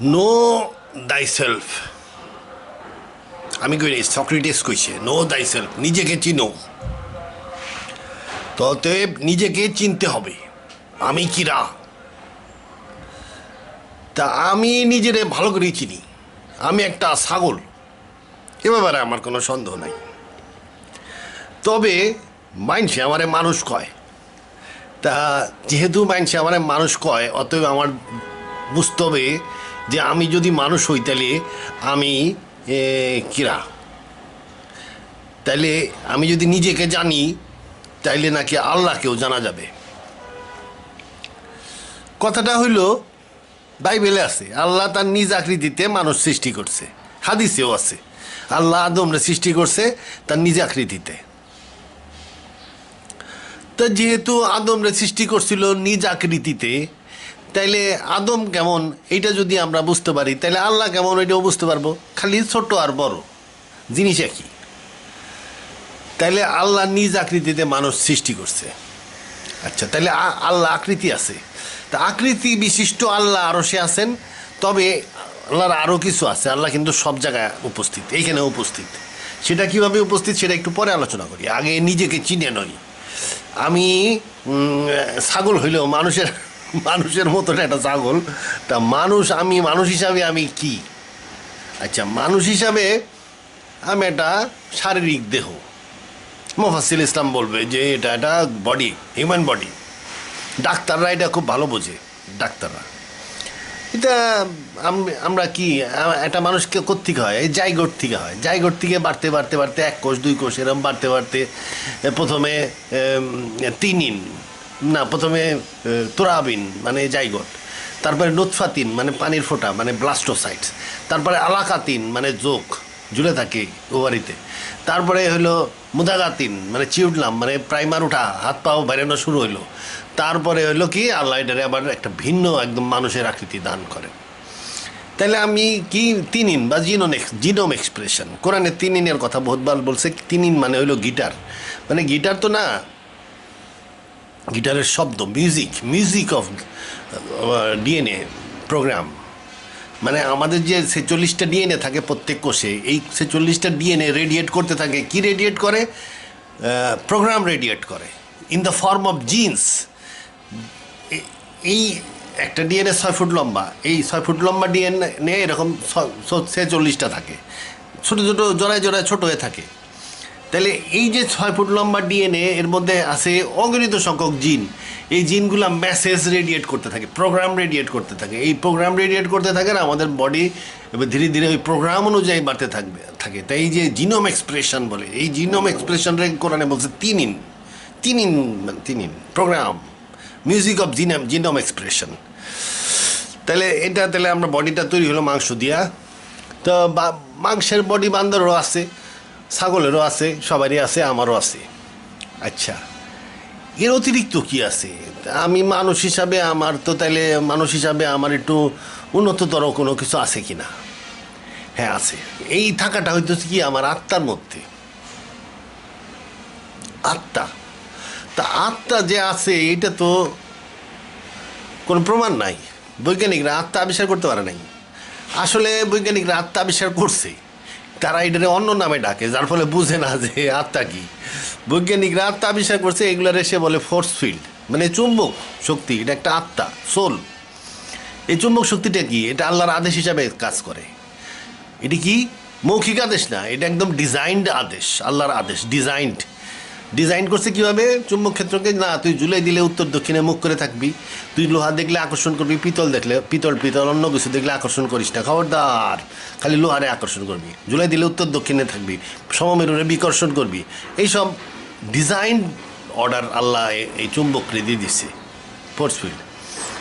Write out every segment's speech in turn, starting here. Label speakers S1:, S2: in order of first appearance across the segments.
S1: No দাই self. আমি কই সক্রেটিস কইছে নো দাই সেলফ, নিজেকে চিনো। ততএব নিজেকে চিনতে হবে, আমি কিরা। তা আমি নিজেরে ভালো করে চিনি, আমি একটা ছাগল, এ ব্যাপারে আমার কোনো সন্দেহ নাই। তবে মাইনসে আমারে মানুষ কয়, তা যেহেতু মাইনসে আমারে মানুষ কয়, অতএব আমার বুঝতে হবে যে আমি যদি মানুষ হই তাহলে আমি কিরা। তাইলে আমি যদি নিজেকে জানি তাইলে নাকি আল্লাহকেও জানা যাবে। কথাটা হইল বাইবেলে আছে, আল্লাহ তার নিজ আকৃতিতে মানুষ সৃষ্টি করছে, হাদিসেও আছে আল্লাহ আদমরে সৃষ্টি করছে তার নিজ আকৃতিতে। তা যেহেতু আদমরে সৃষ্টি করছিল নিজ আকৃতিতে, তাইলে আদম কেমন এইটা যদি আমরা বুঝতে পারি, তাহলে আল্লাহ কেমন এটাও বুঝতে পারবো। খালি ছোট আর বড় জিনিস একই। তাইলে আল্লাহ নিজ আকৃতিতে মানুষ সৃষ্টি করছে। আচ্ছা, তাহলে আল্লাহ আকৃতি আছে, তা আকৃতি বিশিষ্ট আল্লাহ আরও সে আছেন। তবে আল্লাহর আরও কিছু আছে, আল্লাহ কিন্তু সব জায়গায় উপস্থিত, এইখানে উপস্থিত। সেটা কিভাবে উপস্থিত সেটা একটু পরে আলোচনা করি, আগে নিজেকে চিনে নই। আমি ছাগল হইলেও মানুষের মানুষের মতন একটা ছাগল। তা মানুষ, আমি মানুষ হিসাবে আমি কি? আচ্ছা, মানুষ হিসাবে আমি একটা শারীরিক দেহ। মোফাজ্জল ইসলাম বলবে যে এটা একটা বডি, হিউম্যান বডি। ডাক্তাররা এটা খুব ভালো বোঝে, ডাক্তাররা এটা। আমরা কি একটা মানুষকে কোত্থেকে হয়? এই জাইগোট থেকে হয়। জাইগোট থেকে বাড়তে বাড়তে বাড়তে 1 কোষ 2 কোষ এরকম বাড়তে বাড়তে প্রথমে 3 ইন না, প্রথমে তোরাবিন মানে জাইগোট, তারপরে নুতফাতিন মানে পানির ফোঁটা মানে ব্লাস্টোসাইটস, তারপরে আলাকাতিন মানে জোক ঝুলে থাকে ওভারিতে, তারপরে হলো মুদাগাতিন মানে চিউডলাম মানে প্রাইমার উঠা, হাত পাও বেরানো শুরু হইলো। তারপরে হইলো কি আল্লাহ এটারে আবার একটা ভিন্ন একদম মানুষের আকৃতি দান করে। তাহলে আমি কি 3 ইন বা জিনোম এক্সপ্রেশন। কোরআনে 3 ইনের কথা বহুতবার বলছে। 3 ইন মানে হইলো গিটার, মানে গিটার তো না, গিটারের শব্দ মিউজিক অফ ডিএনএ প্রোগ্রাম। মানে আমাদের যে 46টা ডিএনএ থাকে প্রত্যেক কোষে, এই 46টা ডিএনএ রেডিয়েট করতে থাকে। কি রেডিয়েট করে? প্রোগ্রাম রেডিয়েট করে in the form of jeans. এই একটা ডিএনএ 6 ফুট লম্বা, এই 6 ফুট লম্বা ডিএনএ এরকম 46টা থাকে, ছোটো ছোটো জোড়ায় জোড়ায় ছোটো হয়ে থাকে। তাহলে এই যে 6 ফুট লম্বা ডিএনএ, এর মধ্যে আছে অগণিত সংখ্যক জিন। এই জিনগুলো মেসেজ রেডিয়েট করতে থাকে, প্রোগ্রাম রেডিয়েট করতে থাকে। এই প্রোগ্রাম রেডিয়েট করতে থাকে না, আমাদের বডি এবার ধীরে ধীরে ওই প্রোগ্রাম অনুযায়ী বাড়তে থাকে। তাই এই যে জিনোম এক্সপ্রেশন বলে, এই জিনোম এক্সপ্রেশন কোরআনে বলছে 3 in. 3 in program, music of genome expression. তাহলে আমরা বডিটা তৈরি হলো মাংস দিয়া। তো মাংসের বডি বান্দরেরও আছে, ছাগলেরও আছে, সবারই আছে, আমারও আছে। আচ্ছা, এর অতিরিক্ত কি আছে? আমি মানুষ হিসাবে আমার তো, তাইলে মানুষ হিসাবে আমার একটু উন্নততর কোনো কিছু আছে কি না? হ্যাঁ আছে। এই থাকাটা হইতেছে কি আমার আত্মার মধ্যে। আত্মা, তা আত্মা যে আছে এটা তো কোনো প্রমাণ নাই। বৈজ্ঞানিকরা আত্মা আবিষ্কার করতে পারে নাই। আসলে বৈজ্ঞানিকরা আত্মা আবিষ্কার করছে, তারা এটারে অন্য নামে ডাকে, যার ফলে বুঝে না যে আত্মা কি। বৈজ্ঞানিকরা আত্মা আবিষ্কার করছে, এগুলার এসে বলে ফোর্স ফিল্ড, মানে চুম্বক শক্তি। এটা একটা আত্মা, সোল। এই চুম্বক শক্তিটা কি? এটা আল্লাহর আদেশ হিসাবে কাজ করে। এটি কি মৌখিক আদেশ না, এটা একদম ডিজাইনড আদেশ, আল্লাহর আদেশ। ডিজাইন করছে কীভাবে? চুম্বক ক্ষেত্রকে না তুই ঝুলাই দিলে উত্তর দক্ষিণে মুখ করে থাকবি, তুই লোহা দেখলে আকর্ষণ করবি, পিতল দেখলে পিতল অন্য কিছু দেখলে আকর্ষণ করিস না, খবরদার, খালি লোহারে আকর্ষণ করবি। ঝুলাই দিলে উত্তর দক্ষিণে থাকবি, সমমেরুরে বিকর্ষণ করবি। এইসব ডিজাইন অর্ডার আল্লাহ এই চুম্বককে দিয়ে দিচ্ছে। ফোর্স ফিল্ড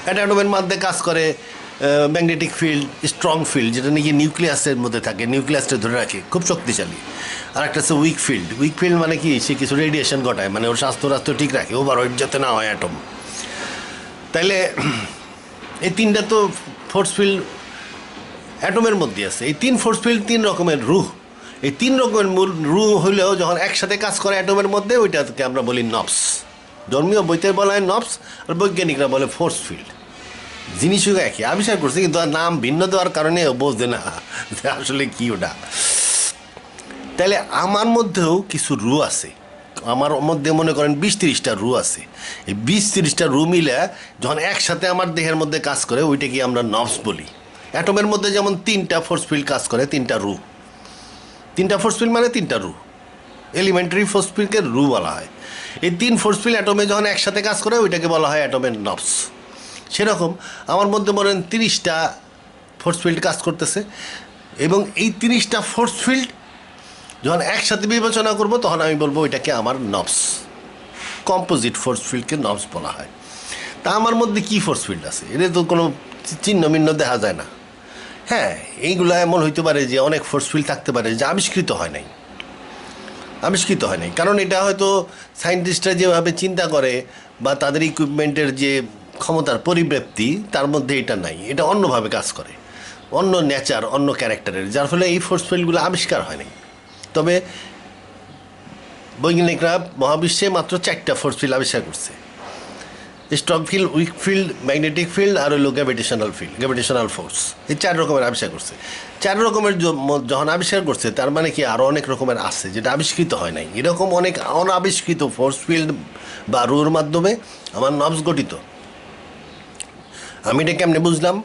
S1: এটা অ্যাটমের মধ্যে কাজ করে। ম্যাগনেটিক ফিল্ড, স্ট্রং ফিল্ড, যেটা নাকি নিউক্লিয়াসের মধ্যে থাকে, নিউক্লিয়াসটা ধরে রাখে, খুব শক্তিশালী। আর একটা হচ্ছে উইক ফিল্ড মানে কি? সে কিছু রেডিয়েশন ঘটায়, মানে ওর স্বাস্থ্য ঠিক রাখে, ওভারওয়েট যাতে না হয় অ্যাটম। তাইলে এই 3টা তো ফোর্স ফিল্ড অ্যাটমের মধ্যে আছে। এই 3 ফোর্স ফিল্ড 3 রকমের রুহ। এই 3 রকমের মূল রুহ হইলেও যখন একসাথে কাজ করে অ্যাটমের মধ্যে, ওইটাকে আমরা বলি নবস। ধর্মীয় বইতে বলা হয় নবস, আর বৈজ্ঞানিকরা বলে ফোর্স ফিল্ড। জিনিসও একই আবিষ্কার করছে, কিন্তু আর নাম ভিন্ন দেওয়ার কারণে ও বোঝে না যে আসলে কি ওটা। তাহলে আমার মধ্যেও কিছু রু আছে, আমার মধ্যে মনে করেন 20-30টা রু আছে। এই 20-30টা রু মিলে যখন একসাথে আমার দেহের মধ্যে কাজ করে ওইটাকে আমরা নবস বলি। অ্যাটমের মধ্যে যেমন 3টা ফোর্স ফিল্ড কাজ করে, 3টা রু, 3টা ফোর্স ফিল্ড মানে 3টা রু, এলিমেন্টারি ফোর্স ফিল্ডকে রু বলা হয়। এই 3 ফোর্স ফিল্ড অ্যাটমে যখন একসাথে কাজ করে ওইটাকে বলা হয় অ্যাটমের নবস। সেরকম আমার মধ্যে মনে 30টা ফোর্স ফিল্ড কাজ করতেছে, এবং এই 30টা ফোর্স ফিল্ড যখন একসাথে বিবেচনা করব তখন আমি বলবো এটাকে আমার নবস। কম্পোজিট ফোর্স ফিল্ডকে নবস বলা হয়। তা আমার মধ্যে কি ফোর্স ফিল্ড আছে, এটা তো কোনো চিহ্ন মিহ্ন দেখা যায় না। হ্যাঁ, এইগুলো এমন হইতে পারে যে অনেক ফোর্স ফিল্ড থাকতে পারে যে আবিষ্কৃত হয় নাই, কারণ এটা হয়তো সায়েন্টিস্টরা যেভাবে চিন্তা করে বা তাদের ইকুইপমেন্টের যে ক্ষমতার পরিব্যাপ্তি তার মধ্যে এটা নাই, এটা অন্যভাবে কাজ করে, অন্য নেচার, অন্য ক্যারেক্টারের, যার ফলে এই ফোর্স ফিল্ডগুলো আবিষ্কার হয় নাই। তবে বৈজ্ঞানিকরা মহাবিশ্বে মাত্র 4টা ফোর্স ফিল্ড আবিষ্কার করছে, strong field, weak field, magnetic field আর হলো গ্র্যাভিটেশনাল ফোর্স। এই 4 রকমের আবিষ্কার করছে। 4 রকমের যখন আবিষ্কার করছে তার মানে কি আরও অনেক রকমের আছে যেটা আবিষ্কৃত হয় নাই। এরকম অনেক অনাবিষ্কৃত ফোর্স ফিল্ড বা রুর মাধ্যমে আমার নবস গঠিত। আমি এটা কেমনে বুঝলাম?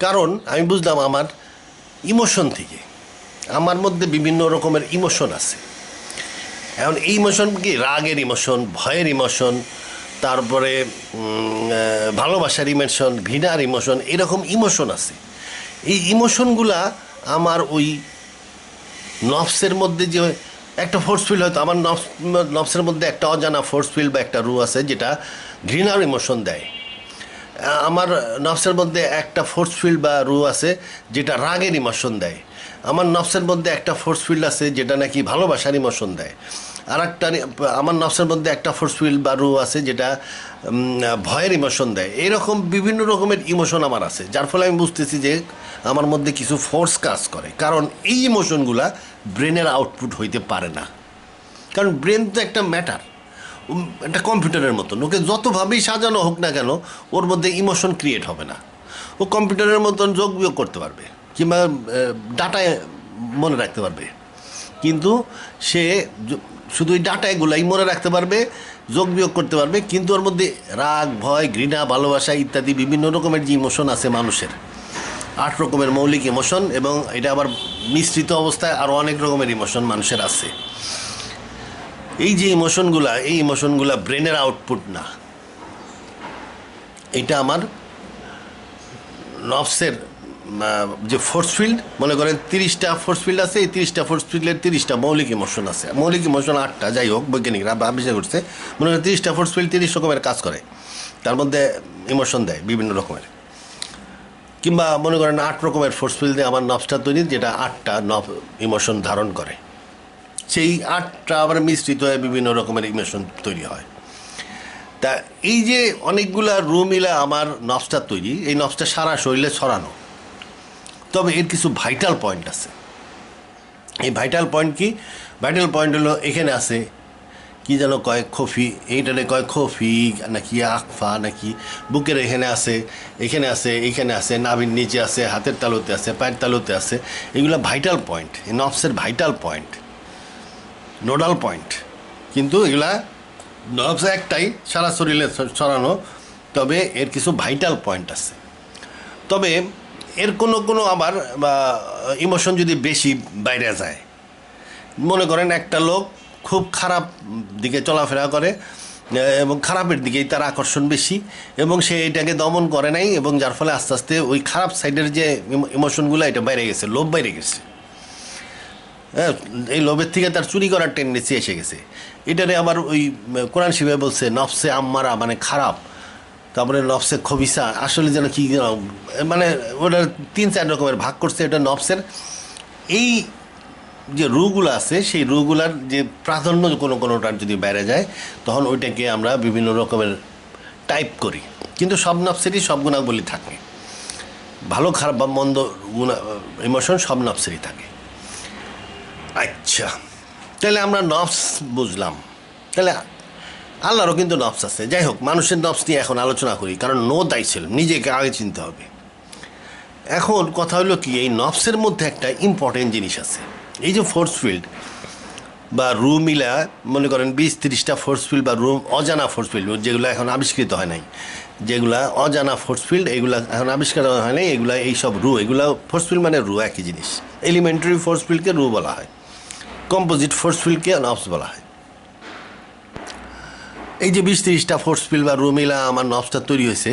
S1: কারণ আমি বুঝলাম আমার ইমোশন থেকে। আমার মধ্যে বিভিন্ন রকমের ইমোশন আছে। এখন এই ইমোশন কি? রাগের ইমোশন, ভয়ের ইমোশন, তারপরে ভালোবাসার ইমোশন, ঘৃণার ইমোশন, এরকম ইমোশন আছে। এই ইমোশনগুলা আমার ওই নফসের মধ্যে যে একটা ফোর্স ফিল্ড, হয়তো আমার নফসের মধ্যে একটা অজানা ফোর্স ফিল্ড বা একটা রু আছে যেটা ঘৃণার ইমোশন দেয়। আমার নফসের মধ্যে একটা ফোর্স ফিল্ড বা রু আছে যেটা রাগের ইমোশন দেয়। আমার নফসের মধ্যে একটা ফোর্স ফিল্ড আছে যেটা নাকি ভালোবাসার ইমোশন দেয়। আর একটা আমার নফসের মধ্যে একটা ফোর্স ফিল্ড বা রু আছে যেটা ভয়ের ইমোশন দেয়। এরকম বিভিন্ন রকমের ইমোশন আমার আছে, যার ফলে আমি বুঝতেছি যে আমার মধ্যে কিছু ফোর্স কাজ করে। কারণ এই ইমোশনগুলা ব্রেনের আউটপুট হইতে পারে না, কারণ ব্রেন তো একটা ম্যাটার, একটা কম্পিউটারের মতন। ওকে যতভাবেই সাজানো হোক না কেন ওর মধ্যে ইমোশন ক্রিয়েট হবে না। ও কম্পিউটারের মতন যোগ বিয়োগ করতে পারবে কিংবা ডাটায় মনে রাখতে পারবে, কিন্তু সে শুধু ওই ডাটাগুলাই মনে রাখতে পারবে, যোগ বিয়োগ করতে পারবে, কিন্তু ওর মধ্যে রাগ, ভয়, ঘৃণা, ভালোবাসা ইত্যাদি বিভিন্ন রকমের যে ইমোশন আছে মানুষের, 8 রকমের মৌলিক ইমোশন, এবং এটা আবার মিশ্রিত অবস্থায় আরও অনেক রকমের ইমোশন মানুষের আছে। এই যে ইমোশনগুলা, এই ইমোশনগুলা ব্রেনের আউটপুট না, এটা আমার নফসের যে ফোর্স ফিল্ড, মনে করেন 30টা ফোর্স ফিল্ড আছে, এই 30টা ফোর্স ফিল্ডের 30টা মৌলিক ইমোশন আছে। মৌলিক ইমোশন 8টা, যাই হোক বৈজ্ঞানিকরা আবিষ্কার করছে। মনে করেন 30টা ফোর্স ফিল্ড 30 রকমের কাজ করে, তার মধ্যে ইমোশন দেয় বিভিন্ন রকমের। কিংবা মনে করেন 8 রকমের ফোর্স ফিল্ড দিয়ে আমার নফসটা তৈরি, যেটা 8টা ইমোশন ধারণ করে। সেই 8টা আবার মিশ্রিত হয়ে বিভিন্ন রকমের ইমোশন তৈরি হয়। তা এই যে অনেকগুলা রু মিলা আমার নফসটা তৈরি, এই নফসটা সারা শরীরে ছড়ানো। তবে এর কিছু ভাইটাল পয়েন্ট আছে। এই ভাইটাল পয়েন্ট কি? ভাইটাল পয়েন্ট হলো এখানে আছে কি যেন কয় খফি, এইটারে কয় খফি নাকি আকফা নাকি, বুকের এখানে আছে, এখানে আছে, এইখানে আছে, নাভির নিচে আছে, হাতের তালুতে আছে, পায়ের তালুতে আছে। এগুলো ভাইটাল পয়েন্ট, এই নফসের ভাইটাল পয়েন্ট, নোডাল পয়েন্ট। কিন্তু এগুলা নফস একটাই, সারা শরীরে ছড়ানো, তবে এর কিছু ভাইটাল পয়েন্ট আছে। তবে এর কোনো আবার ইমোশন যদি বেশি বাইরে যায়, মনে করেন একটা লোক খুব খারাপ দিকে চলাফেরা করে এবং খারাপের দিকেই তার আকর্ষণ বেশি, এবং সে এটাকে দমন করে নাই, এবং যার ফলে আস্তে আস্তে ওই খারাপ সাইডের যে ইমোশনগুলো এটা বাইরে গেছে, লোভ বাইরে গেছে। হ্যাঁ, এই লোভের থেকে তার চুরি করার টেন্ডেন্সি এসে গেছে। এটারে আবার ওই কোরআন শিবে বলছে নফসে আম্মারা, মানে খারাপ, তারপরে নফসে খবিসা, আসলে যেন কি মানে ওটার 3-4 রকমের ভাগ করছে। এটা নফসের এই যে রুগুলো আছে, সেই রুগুলার যে প্রাধান্য কোনোটার যদি বেড়ে যায় তখন ওইটাকে আমরা বিভিন্ন রকমের টাইপ করি। কিন্তু সব নফসেরই সব গুণাবলী থাকে, ভালো খারাপ বা মন্দ ইমোশন সব নফসেরই থাকে। আচ্ছা, তাহলে আমরা নফস বুঝলাম। তাহলে আল্লাহরও কিন্তু নফস আছে। যাই হোক, মানুষের নফস নিয়ে এখন আলোচনা করি, কারণ নো দাই সেলফ, নিজেকে আগে চিনতে হবে। এখন কথা হলো কি, এই নফসের মধ্যে একটা ইম্পর্টেন্ট জিনিস আছে। এই যে ফোর্স ফিল্ড বা রু মিলা, মনে করেন 20-30টা ফোর্স ফিল্ড বা রু, অজানা ফোর্স ফিল্ড যেগুলো এখন আবিষ্কৃত হয় নাই, যেগুলা অজানা ফোর্স ফিল্ড, এগুলা এখন আবিষ্কার হয় নাই, এগুলা এইসব রু, এগুলা ফোর্স ফিল্ড মানে রু একই জিনিস। এলিমেন্টারি ফোর্স ফিল্ডকে রু বলা হয়, কম্পোজিট ফোর্স ফিল্ডকে নফস বলা হয়। এই যে 20-30টা ফোর্স ফিল্ড বা রু মিলা আমার নফসটা তৈরি হয়েছে,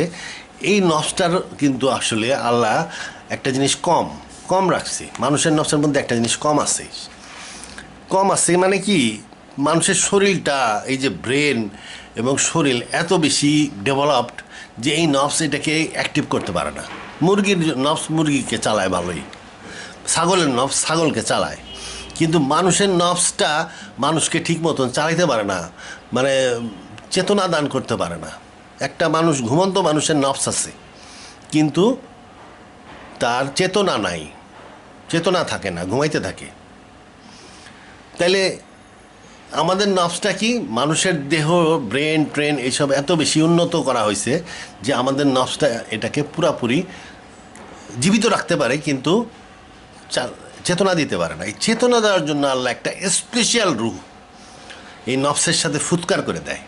S1: এই নফসটার কিন্তু আসলে আল্লাহ একটা জিনিস কম কম রাখছে। মানুষের নফসের মধ্যে একটা জিনিস কম আছে। কম আছে মানে কি, মানুষের শরীরটা, এই যে ব্রেন এবং শরীর এত বেশি ডেভেলপড যে এই নফস এটাকে অ্যাক্টিভ করতে পারে না। মুরগির নফস মুরগিকে চালায় ভালোই, ছাগলের নফস ছাগলকে চালায়, কিন্তু মানুষের নফসটা মানুষকে ঠিক মতন চালাইতে পারে না, মানে চেতনা দান করতে পারে না। একটা মানুষ, ঘুমন্ত মানুষের নফস আছে, কিন্তু তার চেতনা নাই, চেতনা থাকে না, ঘুমাইতে থাকে। তাইলে আমাদের নফসটা কি, মানুষের দেহ, ব্রেন ট্রেন এইসব এত বেশি উন্নত করা হয়েছে যে আমাদের নফসটা এটাকে পুরাপুরি জীবিত রাখতে পারে, কিন্তু চেতনা দিতে পারে না। এই চেতনা দেওয়ার জন্য আল্লাহ একটা স্পেশাল রূহ এই নফসের সাথে ফুৎকার করে দেয়।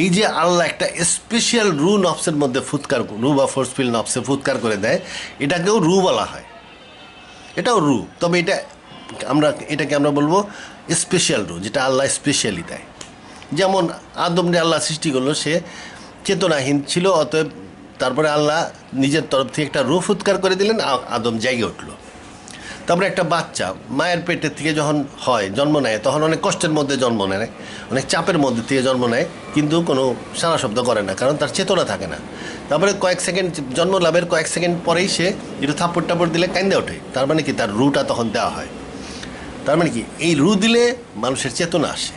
S1: এই যে আল্লাহ একটা স্পেশাল রু নফসের মধ্যে ফুৎকার, রু বা ফোর্স ফিল্ড নফসে ফুৎকার করে দেয়, এটাকেও রু বলা হয়, এটাও রু। তবে এটাকে আমরা বলবো স্পেশাল রু, যেটা আল্লাহ স্পেশালি দেয়। যেমন আদমরে আল্লাহ সৃষ্টি করলো, সে চেতনাহীন ছিল, অতএব তারপরে আল্লাহ নিজের তরফ থেকে একটা রু ফুৎকার করে দিলেন, আদম জায়গায় উঠলো। তারপরে একটা বাচ্চা মায়ের পেটের থেকে যখন হয়, জন্ম নেয়, তখন অনেক কষ্টের মধ্যে জন্ম নেয়, অনেক চাপের মধ্যে থেকে জন্ম নেয়, কিন্তু কোনো সারা শব্দ করে না, কারণ তার চেতনা থাকে না। তারপরে কয়েক সেকেন্ড, জন্ম লাভের কয়েক সেকেন্ড পরেই সে একটু থাপ্পড় টাপড় দিলে কান্দে ওঠে। তার মানে কি, তার রুটা তখন দেওয়া হয়। তার মানে কি, এই রু দিলে মানুষের চেতনা আসে।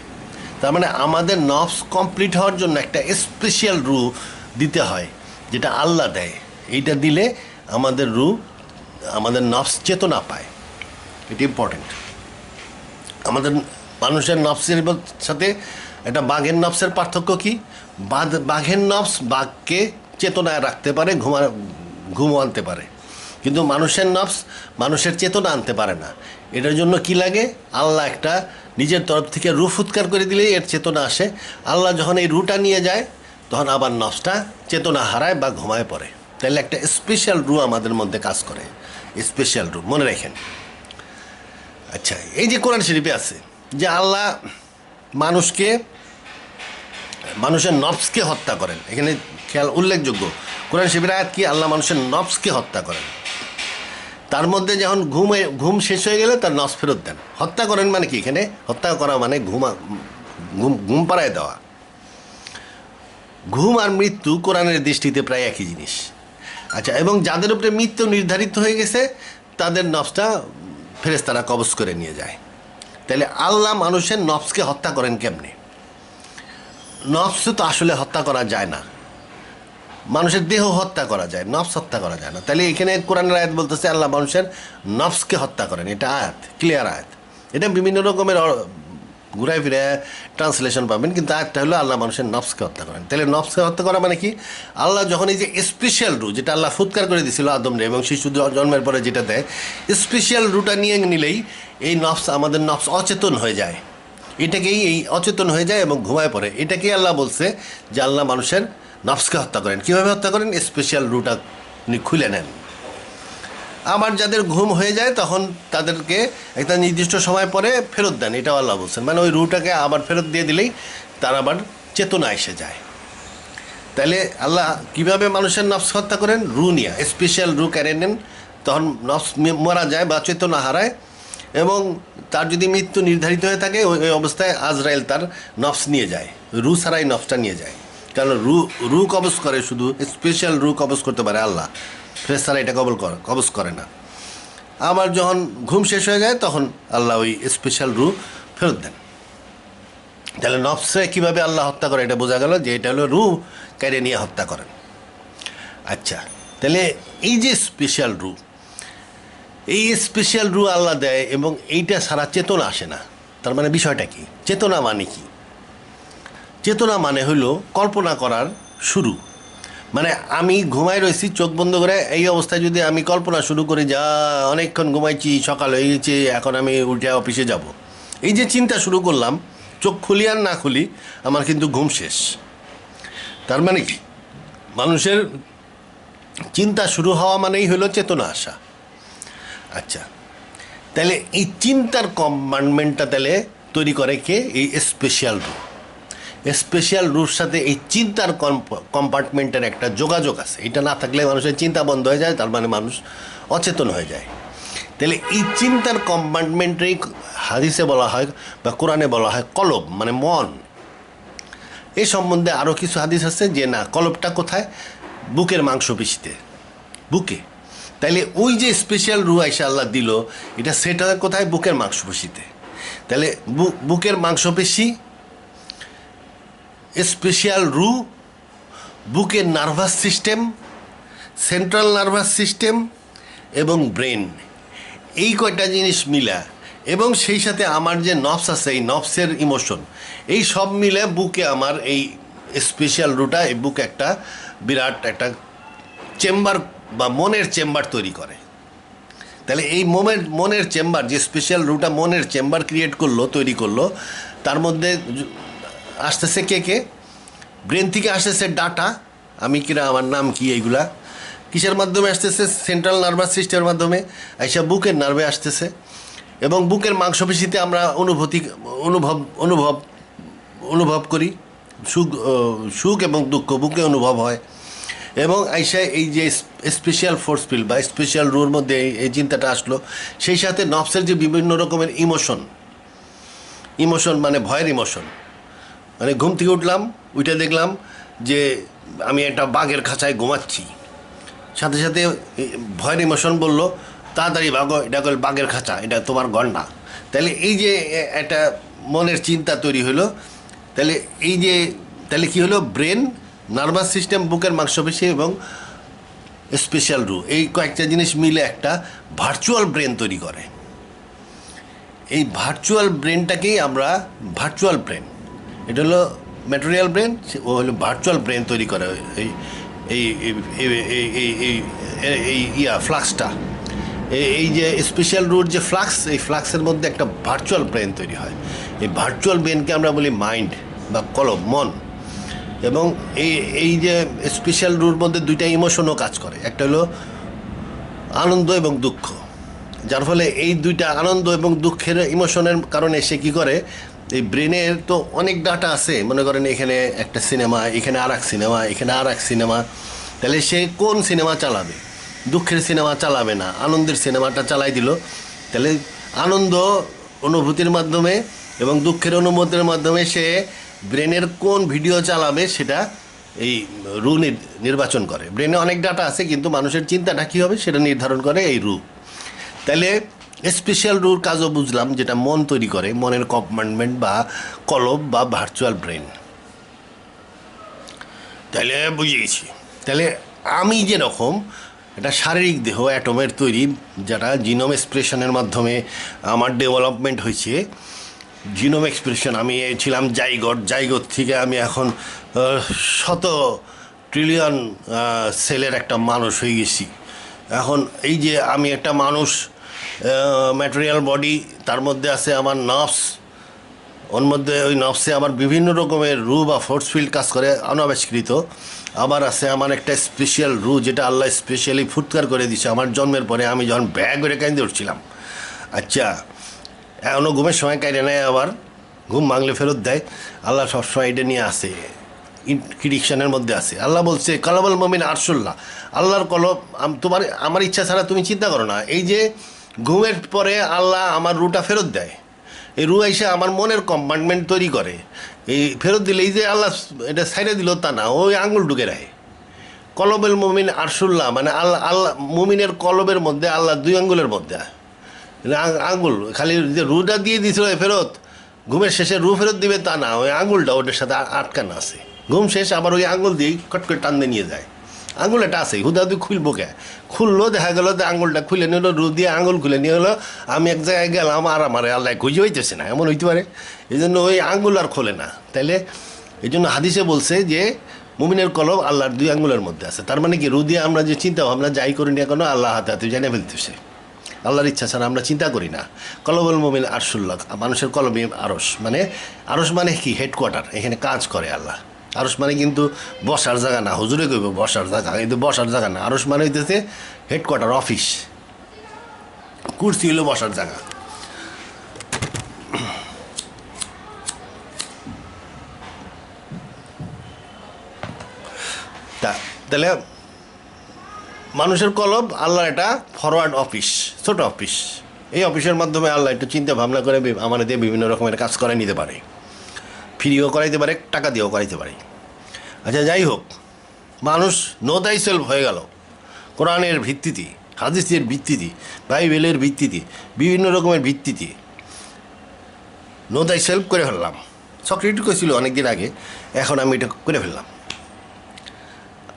S1: তার মানে আমাদের নফস কমপ্লিট হওয়ার জন্য একটা স্পেশাল রু দিতে হয়, যেটা আল্লাহ দেয়। এইটা দিলে আমাদের রু, আমাদের নফস চেতনা পায়। এটা ইম্পর্টেন্ট। আমাদের মানুষের নফসের সাথে একটা বাঘের নফসের পার্থক্য কি, বাঘের নফস বাঘকে চেতনায় রাখতে পারে, ঘুম আনতে পারে, কিন্তু মানুষের নফস মানুষের চেতনা আনতে পারে না। এটার জন্য কি লাগে, আল্লাহ একটা নিজের তরফ থেকে রু ফুৎকার করে দিলেই এর চেতনা আসে। আল্লাহ যখন এই রুটা নিয়ে যায়, তখন আবার নফসটা চেতনা হারায় বা ঘুমায় পড়ে। তাহলে একটা স্পেশাল রু আমাদের মধ্যে কাজ করে, স্পেশাল রু, মনে রাখেন। আচ্ছা, এই যে কোরআন শরীফে আছে যে আল্লাহ মানুষের নফসকে হত্যা করেন, এখানে খেয়াল উল্লেখযোগ্য, কোরআন শরীফের আয়াত কি, আল্লাহ মানুষের নফসকে হত্যা করেন। তার মধ্যে যখন ঘুম শেষ হয়ে গেলে তার নফস ফেরত দেন। হত্যা করেন মানে কি, এখানে হত্যা করা মানে ঘুম পাড়ায় দেওয়া। ঘুম আর মৃত্যু কোরআনের দৃষ্টিতে প্রায় একই জিনিস। আচ্ছা, এবং যাদের উপরে মৃত্যু নির্ধারিত হয়ে গেছে তাদের নফসটা ফেরেশতারা কবজ করে নিয়ে যায়। তাহলে আল্লাহ মানুষের নফসকে হত্যা করেন কেমনে? নফস তো আসলে হত্যা করা যায় না, মানুষের দেহ হত্যা করা যায়, নফস হত্যা করা যায় না। তাহলে এখানে কোরআনের আয়াত বলতেছে আল্লাহ মানুষের নফসকে হত্যা করেন, এটা আয়াত, ক্লিয়ার আয়াত। এটা বিভিন্ন রকমের ঘুরায় ফিরে ট্রান্সলেশন পাবেন, কিন্তু আয়াতটা হলো আল্লাহ মানুষের নফসকে হত্যা করেন। তাহলে নফসকে হত্যা করা মানে কি, আল্লাহ যখন এই যে স্পেশাল রু, যেটা আল্লাহ ফুৎকার করে দিয়েছিল আদমরে এবং শিশু জন্মের পরে যেটা দেয়, স্পেশাল রুটা নিয়ে নিলেই এই নফস, আমাদের নফস অচেতন হয়ে যায়। এটাকেই এই অচেতন হয়ে যায় এবং ঘুমায় পড়ে। এটাকেই আল্লাহ বলছে যে আল্লাহ মানুষের নফসকে হত্যা করেন। কীভাবে হত্যা করেন? স্পেশাল রুটা খুলে নেন। আবার যাদের ঘুম হয়ে যায় তখন তাদেরকে একটা নির্দিষ্ট সময় পরে ফেরত দেন, এটাও আল্লাহ বলছেন। মানে ওই রুটাকে আবার ফেরত দিয়ে দিলেই তার আবার চেতনা এসে যায়। তাহলে আল্লাহ কীভাবে মানুষের নফস হত্যা করেন? রু নিয়ে, স্পেশাল রু কেড়ে নেন, তখন নফস মারা যায় বা চেতনা হারায়। এবং তার যদি মৃত্যু নির্ধারিত হয়ে থাকে, ওই অবস্থায় আজরাইল তার নফস নিয়ে যায়, রু ছাড়াই নফসটা নিয়ে যায়। কারণ রু কবজ করে, শুধু স্পেশাল রু কবজ করতে পারে আল্লাহ, ফেরেশতারা এটা কবজ করে না। আবার যখন ঘুম শেষ হয়ে যায় তখন আল্লাহ ওই স্পেশাল রু ফেরত দেন। তাহলে নফসে কীভাবে আল্লাহ হত্যা করে এটা বোঝা গেল যে এটা হলো রু কেড়ে নিয়ে হত্যা করেন। আচ্ছা, তাহলে এই যে স্পেশাল রু, এই স্পেশাল রু আল্লাহ দেয় এবং এইটা সারা চেতনা আসে না। তার মানে বিষয়টা কি, চেতনা মানে কি? চেতনা মানে হলো কল্পনা করার শুরু। মানে আমি ঘুমাই রয়েছি চোখ বন্ধ করে, এই অবস্থায় যদি আমি কল্পনা শুরু করি যা অনেকক্ষণ ঘুমাইছি, সকাল হয়ে গেছে, এখন আমি উঠে অফিসে যাব, এই যে চিন্তা শুরু করলাম, চোখ খুলি আর না খুলি আমার কিন্তু ঘুম শেষ। তার মানে কি, মানুষের চিন্তা শুরু হওয়া মানেই হলো চেতনা আসা। আচ্ছা, তাহলে এই চিন্তার কম্পার্টমেন্টটা তাহলে তৈরি করে কে? এই স্পেশাল রু। স্পেশাল রুর সাথে এই চিন্তার কম্পার্টমেন্টের একটা যোগাযোগ আছে। এটা না থাকলে মানুষের চিন্তা বন্ধ হয়ে যায়, তার মানে মানুষ অচেতন হয়ে যায়। তাহলে এই চিন্তার কম্পার্টমেন্টেই হাদিসে বলা হয় বা কোরআনে বলা হয় কলব, মানে মন। এই সম্বন্ধে আরও কিছু হাদিস আছে যে না, কলবটা কোথায়? বুকের মাংসপেশিতে, বুকে। তাইলে ওই যে স্পেশাল রু আইসা আল্লাহ দিল, এটা সেটা কোথায়? বুকের মাংসপেশিতে। তাহলে বুকের মাংসপেশি, স্পেশাল রু, বুকের nervous system, central nervous system এবং ব্রেন, এই কয়টা জিনিস মিলা, এবং সেই সাথে আমার যে নফস আছে, এই নফসের ইমোশন, এই সব মিলে বুকে আমার এই স্পেশাল রুটা, এই বুকে একটা বিরাট একটা চেম্বার বা মনের চেম্বার তৈরি করে। তাহলে এই মনের চেম্বার, যে স্পেশাল রুটা মনের চেম্বার ক্রিয়েট করলো, তৈরি করলো, তার মধ্যে আসতেছে কে কে? ব্রেন থেকে আসতেছে ডাটা, আমি কিরা, আমার নাম কি, এইগুলা কিসের মাধ্যমে আসতেছে? সেন্ট্রাল নার্ভাস সিস্টেমের মাধ্যমে আইসা বুকের নার্ভে আসতেছে, এবং বুকের মাংসপেশিতে আমরা অনুভব করি, সুখ এবং দুঃখ বুকে অনুভব হয়। এবং আইসা এই যে স্পেশাল ফোর্স ফিল্ড বা স্পেশাল রুর মধ্যে এই চিন্তাটা আসলো, সেই সাথে নফসের যে বিভিন্ন রকমের ইমোশন মানে ভয়ের ইমোশন, মানে ঘুম থেকে উঠলাম, উঠে দেখলাম যে আমি একটা বাঘের খাঁচায় ঘুমাচ্ছি, সাথে সাথে ভয়ের ইমোশন বলল তাড়াতাড়ি ভাগো, এটা কল বাঘের খাঁচা, এটা তোমার গন্ডা। তাহলে এই যে একটা মনের চিন্তা তৈরি হলো, তাহলে কি হলো? ব্রেন, নার্ভাস সিস্টেম, বুকের মাংসপেশি এবং স্পেশাল রু, এই কয়েকটা জিনিস মিলে একটা ভার্চুয়াল ব্রেন তৈরি করে। এই ভার্চুয়াল ব্রেনটাকেই আমরা ভার্চুয়াল ব্রেন, এটা হলো ম্যাটেরিয়াল ব্রেন, ও হলো ভার্চুয়াল ব্রেন তৈরি করে। এই এই এই ফ্লাক্সটা, এই যে স্পেশাল রুট যে ফ্লাক্স, এই ফ্লাক্সের মধ্যে একটা ভার্চুয়াল ব্রেন তৈরি হয়। এই ভার্চুয়াল ব্রেনকে আমরা বলি মাইন্ড বা কলব, মন। এবং এই যে স্পেশাল রুর মধ্যে দুইটা ইমোশনও কাজ করে, একটা হলো আনন্দ এবং দুঃখ, যার ফলে এই দুইটা আনন্দ এবং দুঃখের ইমোশনের কারণে সে কী করে, এই ব্রেনের তো অনেক ডাটা আছে, মনে করেন এখানে একটা সিনেমা, এখানে আর এক সিনেমা, এখানে আর এক সিনেমা, তাহলে সে কোন সিনেমা চালাবে? দুঃখের সিনেমা চালাবে না, আনন্দের সিনেমাটা চালাই দিল। তাহলে আনন্দ অনুভূতির মাধ্যমে এবং দুঃখের অনুভূতির মাধ্যমে সে ব্রেনের কোন ভিডিও চালাবে সেটা এই রু নির্বাচন করে। ব্রেনে অনেক ডাটা আছে, কিন্তু মানুষের চিন্তাটা কী হবে সেটা নির্ধারণ করে এই রু। তাহলে স্পেশাল রুর কাজও বুঝলাম, যেটা মন তৈরি করে, মনের কম্পার্টমেন্ট বা কলব বা ভার্চুয়াল ব্রেন। তাহলে বুঝে গেছি। তাহলে আমি যেরকম একটা শারীরিক দেহ অ্যাটমের তৈরি, যেটা জিনোম এক্সপ্রেশনের মাধ্যমে আমার ডেভেলপমেন্ট হয়েছে, জিনোম এক্সপ্রেশন, আমি ছিলাম জাইগোট থেকে আমি এখন 100 ট্রিলিয়ন সেলের একটা মানুষ হয়ে গেছি। এখন এই যে আমি একটা মানুষ, ম্যাটেরিয়াল বডি, তার মধ্যে আছে আমার নার্ভস, ওর মধ্যে ওই নার্ভসে আমার বিভিন্ন রকমের রু বা ফোর্স ফিল্ড কাজ করে অনাবিষ্কৃত। আবার আছে আমার একটা স্পেশাল রু, যেটা আল্লাহ স্পেশালি ফুৎকার করে দিছে আমার জন্মের পরে, আমি যখন ব্যাগ করে কাঁদতে উঠছিলাম। আচ্ছা, এখনও ঘুমের সময় কাইটে নেয়, আবার ঘুম ভাঙলে ফেরত দেয়। আল্লাহ সবসময় এটা নিয়ে আসে, প্রিডিকশনের মধ্যে আছে। আল্লাহ বলছে কলবুল মুমিন আরশুল্লাহ, আল্লাহর কলব আমার ইচ্ছা ছাড়া তুমি চিন্তা করো না। এই যে ঘুমের পরে আল্লাহ আমার রুটা ফেরত দেয়, এই রু এসে আমার মনের কম্পার্টমেন্ট তৈরি করে। এই ফেরত দিলে এই যে আল্লাহ এটা সাইডে দিল তা না, ওই আঙুল ঢুকে রাখে। কলবেল মুমিন আরশুল্লাহ, মানে আল্লাহ মুমিনের কলবের মধ্যে আল্লাহ 2 আঙ্গুলের মধ্যে আঙুল, খালি যে রুটা দিয়ে দিয়েছিল ফেরত, ঘুমের শেষে রু ফেরত দিবে তা না, ওই আঙুলটা ওটার সাথে আটকানো আছে। ঘুম শেষ আবার ওই আঙুল দিয়ে কট করে টান দিয়ে নিয়ে যায়। আঙুল এটা আছে, হুদাহুদি খুলবো কে, খুললো, দেখা গেলো যে আঙুলটা খুলে নিয়ে হলো, রু দিয়ে আঙুল খুলে নিয়ে হলো, আমি এক জায়গায় গেলাম আর আমার আল্লাহ খুঁজে হইতেছে না, এমন হইতে পারে। এই জন্য ওই আঙুল আর খোলে না। তাইলে এই জন্য হাদিসে বলছে যে মুমিনের কলব আল্লাহর 2 আঙ্গুলের মধ্যে আছে। তার মানে কি রু দিয়ে আমরা যে চিন্তা ভাবনা যাই করি না কেন আল্লাহ হাতে হাতে জানিয়ে ফেলতেছে, আল্লাহর ইচ্ছা ছাড়া আমরা চিন্তা করি না। কলবুল মুমিন আরশুল্লাহ, মানুষের কলবে আরশ, মানে আরশ মানে কি হেডকোয়ার্টার, এখানে কাজ করে আল্লাহ। আরশ মানে কিন্তু বসার জায়গা না, হুজুরে কইব বসার জায়গা, কিন্তু বসার জায়গা না। আরশ মানে হইতেছে হেডকোয়ার্টার, অফিস। কুরসি হলো বসার জায়গা। তাহলে মানুষের কলব আল্লাহ এটা ফরওয়ার্ড অফিস, ছোট অফিস। এই অফিসের মাধ্যমে আল্লাহ একটু চিন্তা ভাবনা করে আমাদের দিয়ে বিভিন্ন রকমের কাজ করে নিতে পারে, ফ্রিও করাইতে পারে, টাকা দিয়েও করাইতে পারে। আচ্ছা, যাই হোক, মানুষ নো দাই সেলফ হয়ে গেল কোরআনের ভিত্তিতে, হাদিসের ভিত্তিতে, বাইবেলের ভিত্তিতে, বিভিন্ন রকমের ভিত্তিতে নো দাই সেলফ করে ফেললাম। সক্রেটিস কইছিল অনেকদিন আগে, এখন আমি এটা করে ফেললাম।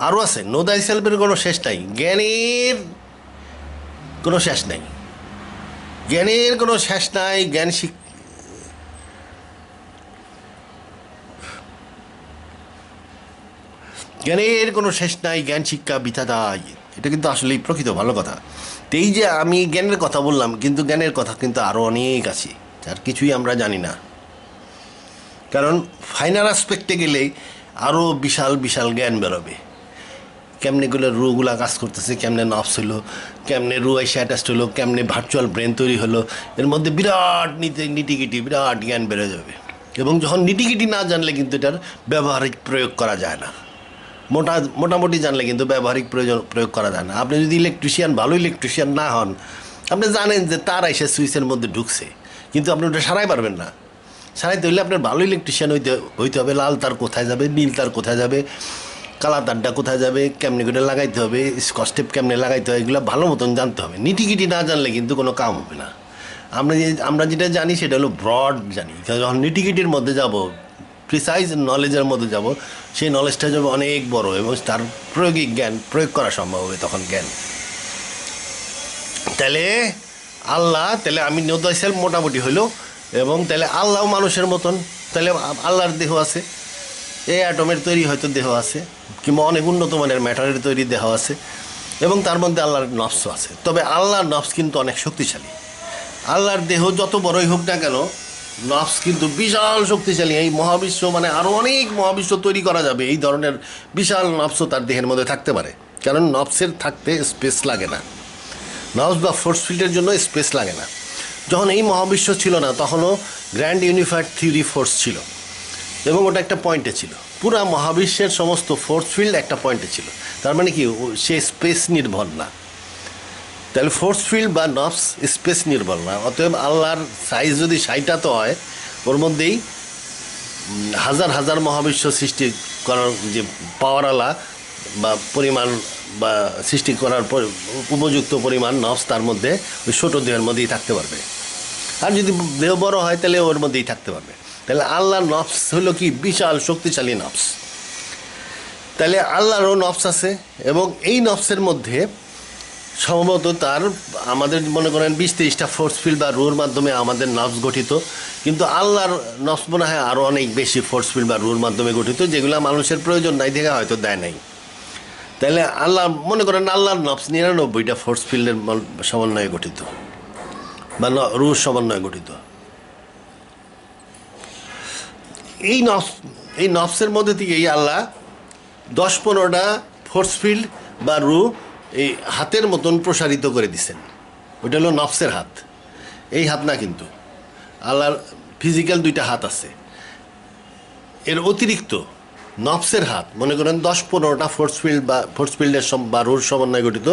S1: আরও আছে, নো দাই সেলফের কোনো শেষ নাই, জ্ঞানের কোনো শেষ নাই, জ্ঞানের কোনো শেষ নাই। জ্ঞানের কোনো শেষ নাই, জ্ঞান শিক্ষা বৃথা দায়। এটা কিন্তু আসলেই প্রকৃত ভালো কথা। তো এই যে আমি জ্ঞানের কথা বললাম, কিন্তু জ্ঞানের কথা কিন্তু আরও অনেক আছে, আর কিছুই আমরা জানি না। কারণ ফাইনাল অ্যাসপেক্টে গেলেই আরও বিশাল বিশাল জ্ঞান বেরোবে। কেমনে গুলো রুগুলা কাজ করতেছে, কেমনে নফস হলো, কেমনে রু এসে অ্যাটাচড হলো, কেমনে ভার্চুয়াল ব্রেন তৈরি হলো, এর মধ্যে বিরাট নিটিগিটি বিরাট জ্ঞান বেড়ে যাবে। এবং যখন নিটিগিটি না জানলে কিন্তু এটার ব্যবহারিক প্রয়োগ করা যায় না। মোটামুটি জানলে কিন্তু ব্যবহারিক প্রয়োগ করা যায় না। আপনি যদি ইলেকট্রিশিয়ান, ভালো ইলেকট্রিশিয়ান না হন, আপনি জানেন যে তার এসে সুইচের মধ্যে ঢুকছে, কিন্তু আপনি ওটা সারাই পারবেন না। সারাইতে হইলে আপনার ভালো ইলেকট্রিশিয়ান হইতে হবে। লাল তার কোথায় যাবে, নীল তার কোথায় যাবে, কালা তারটা কোথায় যাবে, কেমনে করে লাগাইতে হবে, স্কচটেপ কেমনে লাগাইতে হবে, এগুলো ভালো মতন জানতে হবে। নিটিগিটি না জানলে কিন্তু কোনো কাম হবে না। আমরা যেটা জানি সেটা হলো ব্রড জানি। যখন নিটিগিটির মধ্যে যাব, প্রিসাইজ নলেজের মধ্যে যাব, সেই নলেজটা যাবে অনেক বড় এবং তার প্রয়োগিক জ্ঞান প্রয়োগ করা সম্ভব হবে তখন জ্ঞান। তাহলে আমি নোদাই সেলফ মোটামুটি হইলো। এবং তাহলে আল্লাহ মানুষের মতন, তাহলে আল্লাহর দেহ আছে, এই অ্যাটমের তৈরি হয়তো দেহ আছে, কিংবা অনেক উন্নত মানের ম্যাটারের তৈরি দেহ আছে, এবং তার মধ্যে আল্লাহর নফস আছে। তবে আল্লাহর নফস কিন্তু অনেক শক্তিশালী। আল্লাহর দেহ যত বড়ই হোক না কেন, নফস কিন্তু বিশাল শক্তিশালী। এই মহাবিশ্ব, মানে আরও অনেক মহাবিশ্ব তৈরি করা যাবে, এই ধরনের বিশাল নফসও তার দেহের মধ্যে থাকতে পারে। কারণ নফসের থাকতে স্পেস লাগে না, নফস বা ফোর্স ফিল্ডের জন্য স্পেস লাগে না। যখন এই মহাবিশ্ব ছিল না, তখনও গ্র্যান্ড ইউনিফাইড থিওরি ফোর্স ছিল, এবং ওটা একটা পয়েন্টে ছিল। পুরা মহাবিশ্বের সমস্ত ফোর্স ফিল্ড একটা পয়েন্টে ছিল। তার মানে কি, সে স্পেস নির্ভর না। তাহলে ফোর্স ফিল্ড বা নফস স্পেস নির্ভর না। অতএব আল্লাহর সাইজ যদি 60টা তো হয়, ওর মধ্যেই হাজার হাজার মহাবিশ্ব সৃষ্টি করার যে পাওয়ারওয়ালা বা পরিমাণ বা সৃষ্টি করার উপযুক্ত পরিমাণ নফস তার মধ্যে ওই ছোটো দেহের মধ্যেই থাকতে পারবে। আর যদি দেহ বড় হয় তাহলে ওর মধ্যেই থাকতে পারবে। তাহলে আল্লাহর নফস হলো কি, বিশাল শক্তিশালী নফস। তাহলে আল্লাহরও নফস আছে, এবং এই নফসের মধ্যে সম্ভবত তার আমাদের মনে করেন 20-30টা ফোর্স ফিল্ড বা রুর মাধ্যমে আমাদের নফস গঠিত, কিন্তু আল্লাহর নফস মনে হয় আরও অনেক বেশি ফোর্স ফিল্ড বা রুর মাধ্যমে গঠিত, যেগুলো মানুষের প্রয়োজন নাই দেখে হয়তো দেয় নাই। তাহলে আল্লাহ মনে করেন আল্লাহর নফস 99টা ফোর্স ফিল্ডের সমন্বয়ে গঠিত বা রুর সমন্বয়ে গঠিত। এই নফসের মধ্যে থেকেই আল্লাহ 10-15টা ফোর্স ফিল্ড বা রু এই হাতের মতন প্রসারিত করে দিছেন। ওইটা হলো নফসের হাত। এই হাত না, কিন্তু আল্লাহর ফিজিক্যাল 2টা হাত আছে। এর অতিরিক্ত নফসের হাত, মনে করেন 10-15টা ফোর্স ফিল্ডের বা রুর সমন্বয়ে গঠিত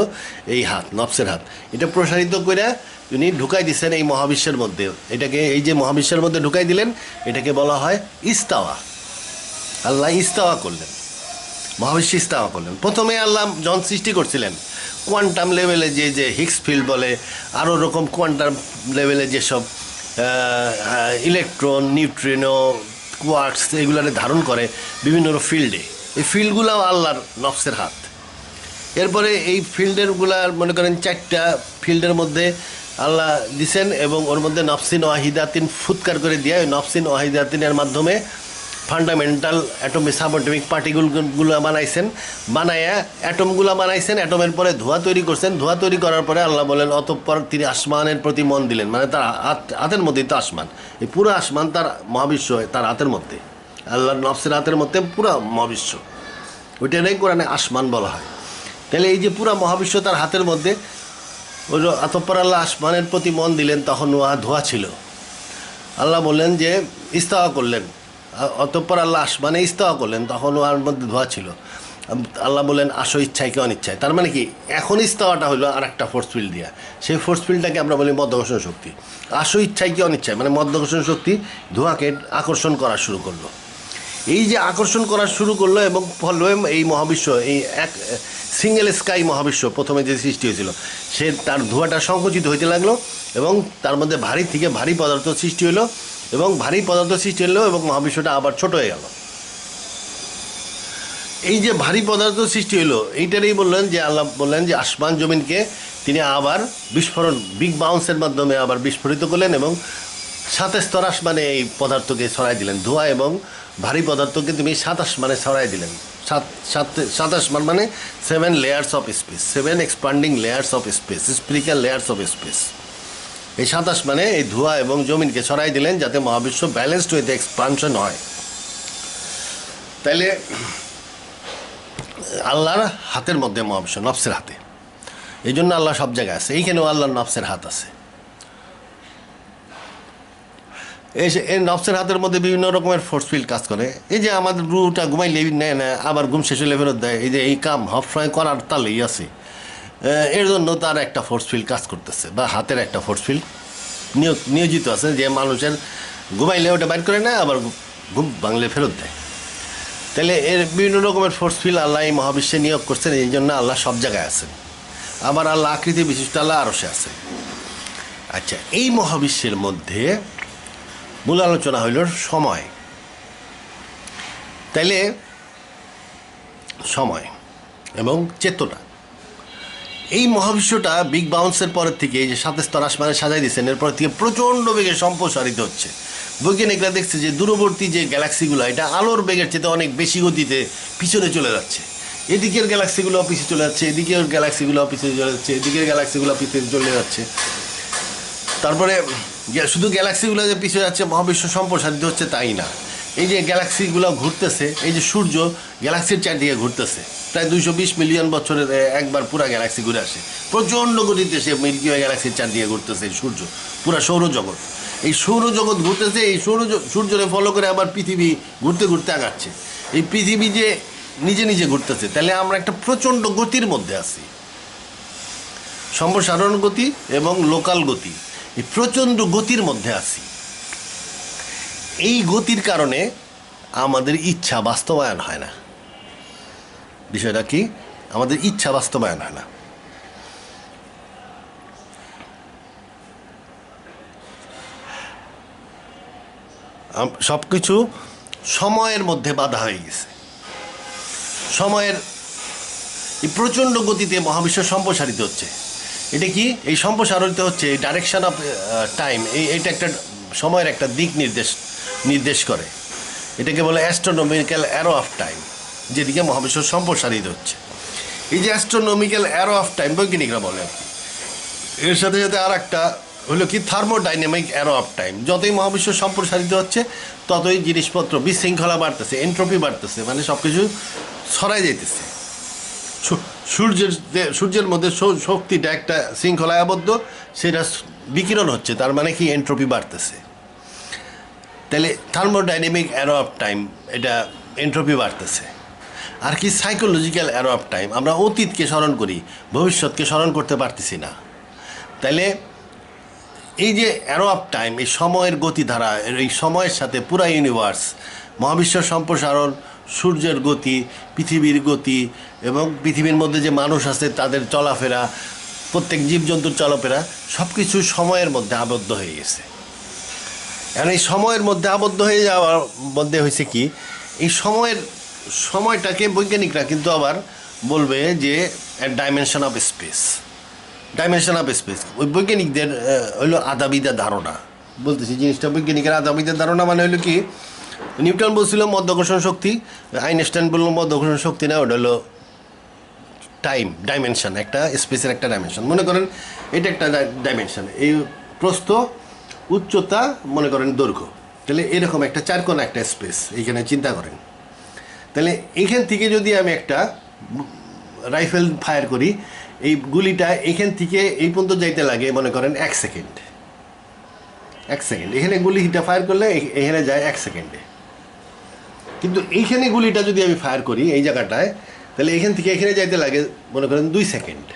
S1: এই হাত, নফসের হাত, এটা প্রসারিত করে উনি ঢুকাই দিচ্ছেন এই মহাবিশ্বের মধ্যে। এটাকে, এই যে মহাবিশ্বের মধ্যে ঢুকাই দিলেন, এটাকে বলা হয় ইস্তাওয়া। আল্লাহ ইস্তাওয়া করলেন, মহাবিশ্বে ইস্তাওয়া করলেন। প্রথমে আল্লাহ যখন সৃষ্টি করছিলেন, কোয়ান্টাম লেভেলে যে হিগস ফিল্ড বলে, আরও রকম কোয়ান্টাম লেভেলে যেসব ইলেকট্রন, নিউট্রিনো, কোয়ার্কস এগুলারে ধারণ করে বিভিন্ন ফিল্ডে, এই ফিল্ডগুলোও আল্লাহর নফসের হাত। এরপরে এই ফিল্ডেরগুলার মনে করেন 4টা ফিল্ডের মধ্যে আল্লাহ দিছেন, এবং ওর মধ্যে নফসিন ওয়াহিদাতিন ফুৎকার করে দিয়ে ওই নফসিন ওয়াহিদাতিনের মাধ্যমে ফান্ডামেন্টাল অ্যাটমিক সাবঅ্যাটমিক পার্টিকেলগুলো বানাইছেন, বানায়া অ্যাটমগুলো বানাইছেন, অ্যাটমের পরে ধোঁয়া তৈরি করছেন, ধোঁয়া তৈরি করার পরে আল্লাহ বলেন অতঃপর তিনি আসমানের প্রতি মন দিলেন, মানে তার হাতের মধ্যেই তো আসমান, এই পুরো আসমান তার মহাবিশ্ব তার হাতের মধ্যে, আল্লাহর নফসের হাতের মধ্যে পুরো মহাবিশ্ব, ওইটাই কোরআনে আসমান বলা হয়। তাহলে এই যে পুরো মহাবিশ্ব তার হাতের মধ্যে, ওই অতঃপর আল্লাহ আসমানের প্রতি মন দিলেন, তখন উহা ধোঁয়া ছিল। আল্লাহ বললেন যে ইস্তাওয়া করলেন, অতঃপর আল্লাহ আসমানে ইস্তাওয়া করলেন, তখন ওর মধ্যে ধোঁয়া ছিল। আল্লাহ বললেন আসো ইচ্ছায় কি অনিচ্ছায়, তার মানে কি এখন ইস্তাওয়াটা হলো আর একটা ফোর্স ফিল্ড দিয়া, সেই ফোর্স ফিল্ডটাকে আমরা বলি মধ্যাকর্ষণ শক্তি। আসো ইচ্ছায় কি অনিচ্ছায় মানে মধ্যাকর্ষণ শক্তি ধোঁয়াকে আকর্ষণ করা শুরু করলো। এই যে আকর্ষণ করা শুরু করলো এবং ফলে এই মহাবিশ্ব, এই এক সিঙ্গেল স্কাই মহাবিশ্ব প্রথমে যে সৃষ্টি হয়েছিল, সে তার ধোঁয়াটা সংকুচিত হইতে লাগলো এবং তার মধ্যে ভারী থেকে ভারী পদার্থ সৃষ্টি হলো, এবং ভারী পদার্থ সৃষ্টি হলো এবং মহাবিশ্বটা আবার ছোট হয়ে গেল। এই যে ভারী পদার্থ সৃষ্টি হলো, এইটারই বললেন যে আল্লাহ বললেন যে আসমান জমিনকে তিনি আবার বিস্ফোরণ, বিগ বাউন্সের মাধ্যমে আবার বিস্ফোরিত করলেন এবং 7 স্তর আসমানে এই পদার্থকে ছড়াই দিলেন, ধোঁয়া এবং ভারী পদার্থকে তুমি 7 আসমানে ছড়াই দিলেন। 7 আসমান মানে 7 layers of space, 7 expanding layers of space, spherical layers of space. এই 7 আসমানে এই ধোঁয়া এবং জমিনকে ছড়াই দিলেন যাতে মহাবিশ্ব ব্যালেন্সড হইতে এক্সপানশন হয়। তাইলে আল্লাহর হাতের মধ্যে মহাবিশ্ব, নফসের হাতে, এই জন্য আল্লাহ সব জায়গায় আছে, এইখানেও আল্লাহর নফসের হাত আছে। এই নফসের হাতের মধ্যে বিভিন্ন রকমের ফোর্স ফিল্ড কাজ করে। এই যে আমাদের রুটা ঘুমাইলে নেয় না, আবার ঘুম শেষ হলে ফেরত দেয়, এই যে এই কাম সবসময় করার তালেই আছে, এর জন্য তার একটা ফোর্স ফিল্ড কাজ করতেছে, বা হাতের একটা ফোর্স ফিল্ড নিয়োজিত আছে, যে মানুষের ঘুমাইলে ওটা বাইর করে নেয়, আবার ঘুম ভাঙলে ফেরত দেয়। তাহলে এর বিভিন্ন রকমের ফোর্স ফিল্ড আল্লাহ এই মহাবিশ্বে নিয়োগ করছেন, এই জন্য আল্লাহ সব জায়গায় আছেন। আবার আল্লাহ আকৃতি বিশিষ্ট আল্লাহ আরশে আছে। আচ্ছা, এই মহাবিশ্বের মধ্যে মূল আলোচনা হইল সময়। তাইলে সময় এবং চেতনা, এই মহাবিশ্বটা বিগ বাউন্সের পরের থেকে এই যে 7 স্তর আসমানে সাজাই দিয়েছেন, এরপর থেকে প্রচণ্ড বেগে সম্প্রসারিত হচ্ছে। বৈজ্ঞানিকরা দেখছে যে দূরবর্তী যে গ্যালাক্সিগুলো, এটা আলোর বেগের চেয়ে অনেক বেশি গতিতে পিছনে চলে যাচ্ছে। এদিকের গ্যালাক্সিগুলো পিছিয়ে চলে যাচ্ছে, এদিকের গ্যালাক্সিগুলো পিছিয়ে চলে যাচ্ছে, এদিকের গ্যালাক্সিগুলো পিছিয়ে চলে যাচ্ছে। তারপরে শুধু গ্যালাক্সিগুলো যে পিছিয়ে যাচ্ছে, মহাবিশ্ব সম্প্রসারিত হচ্ছে তাই না, এই যে গ্যালাক্সিগুলো ঘুরতেছে, এই যে সূর্য গ্যালাক্সির চারদিকে ঘুরতেছে, প্রায় 220 মিলিয়ন বছরের একবার পুরা গ্যালাক্সি ঘুরে আসে, প্রচণ্ড গতিতে সে মিল্কি ওয়ে গ্যালাক্সির চারদিকে ঘুরতেছে সূর্য, পুরা সৌরজগৎ। এই সৌরজগৎ ঘুরতেছে, এই সূর্যকে ফলো করে আবার পৃথিবী ঘুরতে ঘুরতে আগাচ্ছে। এই পৃথিবী যে নিজে নিজে ঘুরতেছে, তাহলে আমরা একটা প্রচণ্ড গতির মধ্যে আছি, সম্প্রসারণ গতি এবং লোকাল গতি, এই প্রচণ্ড গতির মধ্যে আছি। এই গতির কারণে আমাদের ইচ্ছা বাস্তবায়ন হয় না। বিষয়টা কি? আমাদের ইচ্ছা বাস্তবায়ন হয় না। সব কিছু সময়ের মধ্যে বাধা হয়ে গেছে। সময়ের এই প্রচণ্ড গতিতে মহাবিশ্ব সম্প্রসারিত হচ্ছে। এটা কি? এই সম্প্রসারিত হচ্ছে এই ডাইরেকশন অফ টাইম, এইটা একটা সময়ের একটা দিক নির্দেশ করে। এটাকে বলে অ্যাস্ট্রোনমিক্যাল অ্যারো অফ টাইম, যেদিকে মহাবিশ্ব সম্প্রসারিত হচ্ছে। এই যে অ্যাস্ট্রোনমিক্যাল অ্যারো অফ টাইম বৈজ্ঞানিকরা বলে, এর সাথে সাথে আর একটা হলো কি থার্মোডাইনামিক অ্যারো অফ টাইম। যতই মহাবিশ্ব সম্প্রসারিত হচ্ছে ততই জিনিসপত্র বিশৃঙ্খলা বাড়তেছে, এন্ট্রপি বাড়তেছে, মানে সব কিছু ছড়াই যাইতেছে। সূর্যের মধ্যে শক্তিটা একটা শৃঙ্খলায় আবদ্ধ, সেটা বিকিরণ হচ্ছে, তার মানে কি এন্ট্রপি বাড়তেছে। তাহলে থার্মোডাইনামিক অ্যারো অফ টাইম, এটা এন্ট্রপি বাড়তেছে। আর কি সাইকোলজিক্যাল অ্যারো অফ টাইম, আমরা অতীতকে স্মরণ করি, ভবিষ্যৎকে স্মরণ করতে পারতেছি না। তাইলে এই যে অ্যারো অফ টাইম, এই সময়ের গতিধারা, এই সময়ের সাথে পুরা ইউনিভার্স, মহাবিশ্ব সম্প্রসারণ, সূর্যের গতি, পৃথিবীর গতি, এবং পৃথিবীর মধ্যে যে মানুষ আছে তাদের চলাফেরা, প্রত্যেক জীবজন্তুর চলাফেরা, সব কিছু সময়ের মধ্যে আবদ্ধ হয়ে গেছে। এখন এই সময়ের মধ্যে আবদ্ধ হয়ে যাওয়ার মধ্যে হয়েছে কি, এই সময়টাকে বৈজ্ঞানিকরা কিন্তু আবার বলবে যে dimension of speech. Dimension of speech ওই বৈজ্ঞানিকদের হইলো আদাবিদের ধারণা, বলতেছি জিনিসটা বৈজ্ঞানিকের আদাবিদের ধারণা, মানে হইলো কি নিউটন বলছিল মাধ্যাকর্ষণ শক্তি, আইনস্টাইন বলল মাধ্যাকর্ষণ শক্তি না, ওটা হলো টাইম ডাইমেনশন, একটা স্পেসের একটা ডাইমেনশন। মনে করেন এটা একটা ডাইমেনশন, এই প্রস্থ উচ্চতা মনে করেন দৈর্ঘ্য, তাহলে এরকম একটা চারকোনা একটা স্পেস এইখানে চিন্তা করেন। তাহলে এইখান থেকে যদি আমি একটা রাইফেল ফায়ার করি, এই গুলিটা এখান থেকে এই পর্যন্ত যাইতে লাগে মনে করেন 1 সেকেন্ড, 1 সেকেন্ড। এখানে গুলিটা ফায়ার করলে এখানে যায় 1 সেকেন্ডে। কিন্তু এইখানে গুলিটা যদি আমি ফায়ার করি এই জায়গাটায়, তাহলে এইখান থেকে এখানে যাইতে লাগে মনে করেন 2 সেকেন্ড।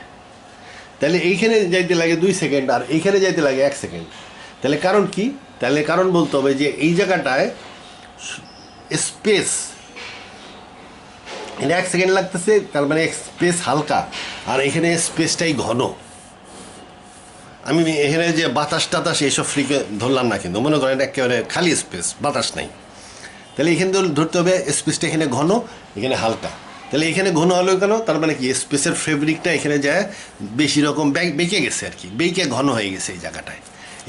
S1: তাহলে এইখানে যাইতে লাগে 2 সেকেন্ড আর এইখানে যাইতে লাগে 1 সেকেন্ড। তাহলে কারণ কি? তাহলে কারণ বলতে হবে যে এই জায়গাটায় স্পেস, এখানে 1 সেকেন্ড লাগতেছে, তার মানে স্পেস হালকা, আর এখানে স্পেসটাই ঘন। আমি এখানে যে বাতাস টাতাস এইসব ফ্রিকে ধরলাম না, কিন্তু মনে করেন একেবারে খালি স্পেস, বাতাস নাই। তাহলে এখানে ধরতে হবে স্পেসটা এখানে ঘন, এখানে হালকা। তাহলে এখানে ঘন হলেও কেন? তার মানে কি স্পেসের ফেব্রিকটা এখানে যায় বেশি রকম বেঁকে গেছে আর কি, বেঁকে ঘন হয়ে গেছে এই জায়গাটায়।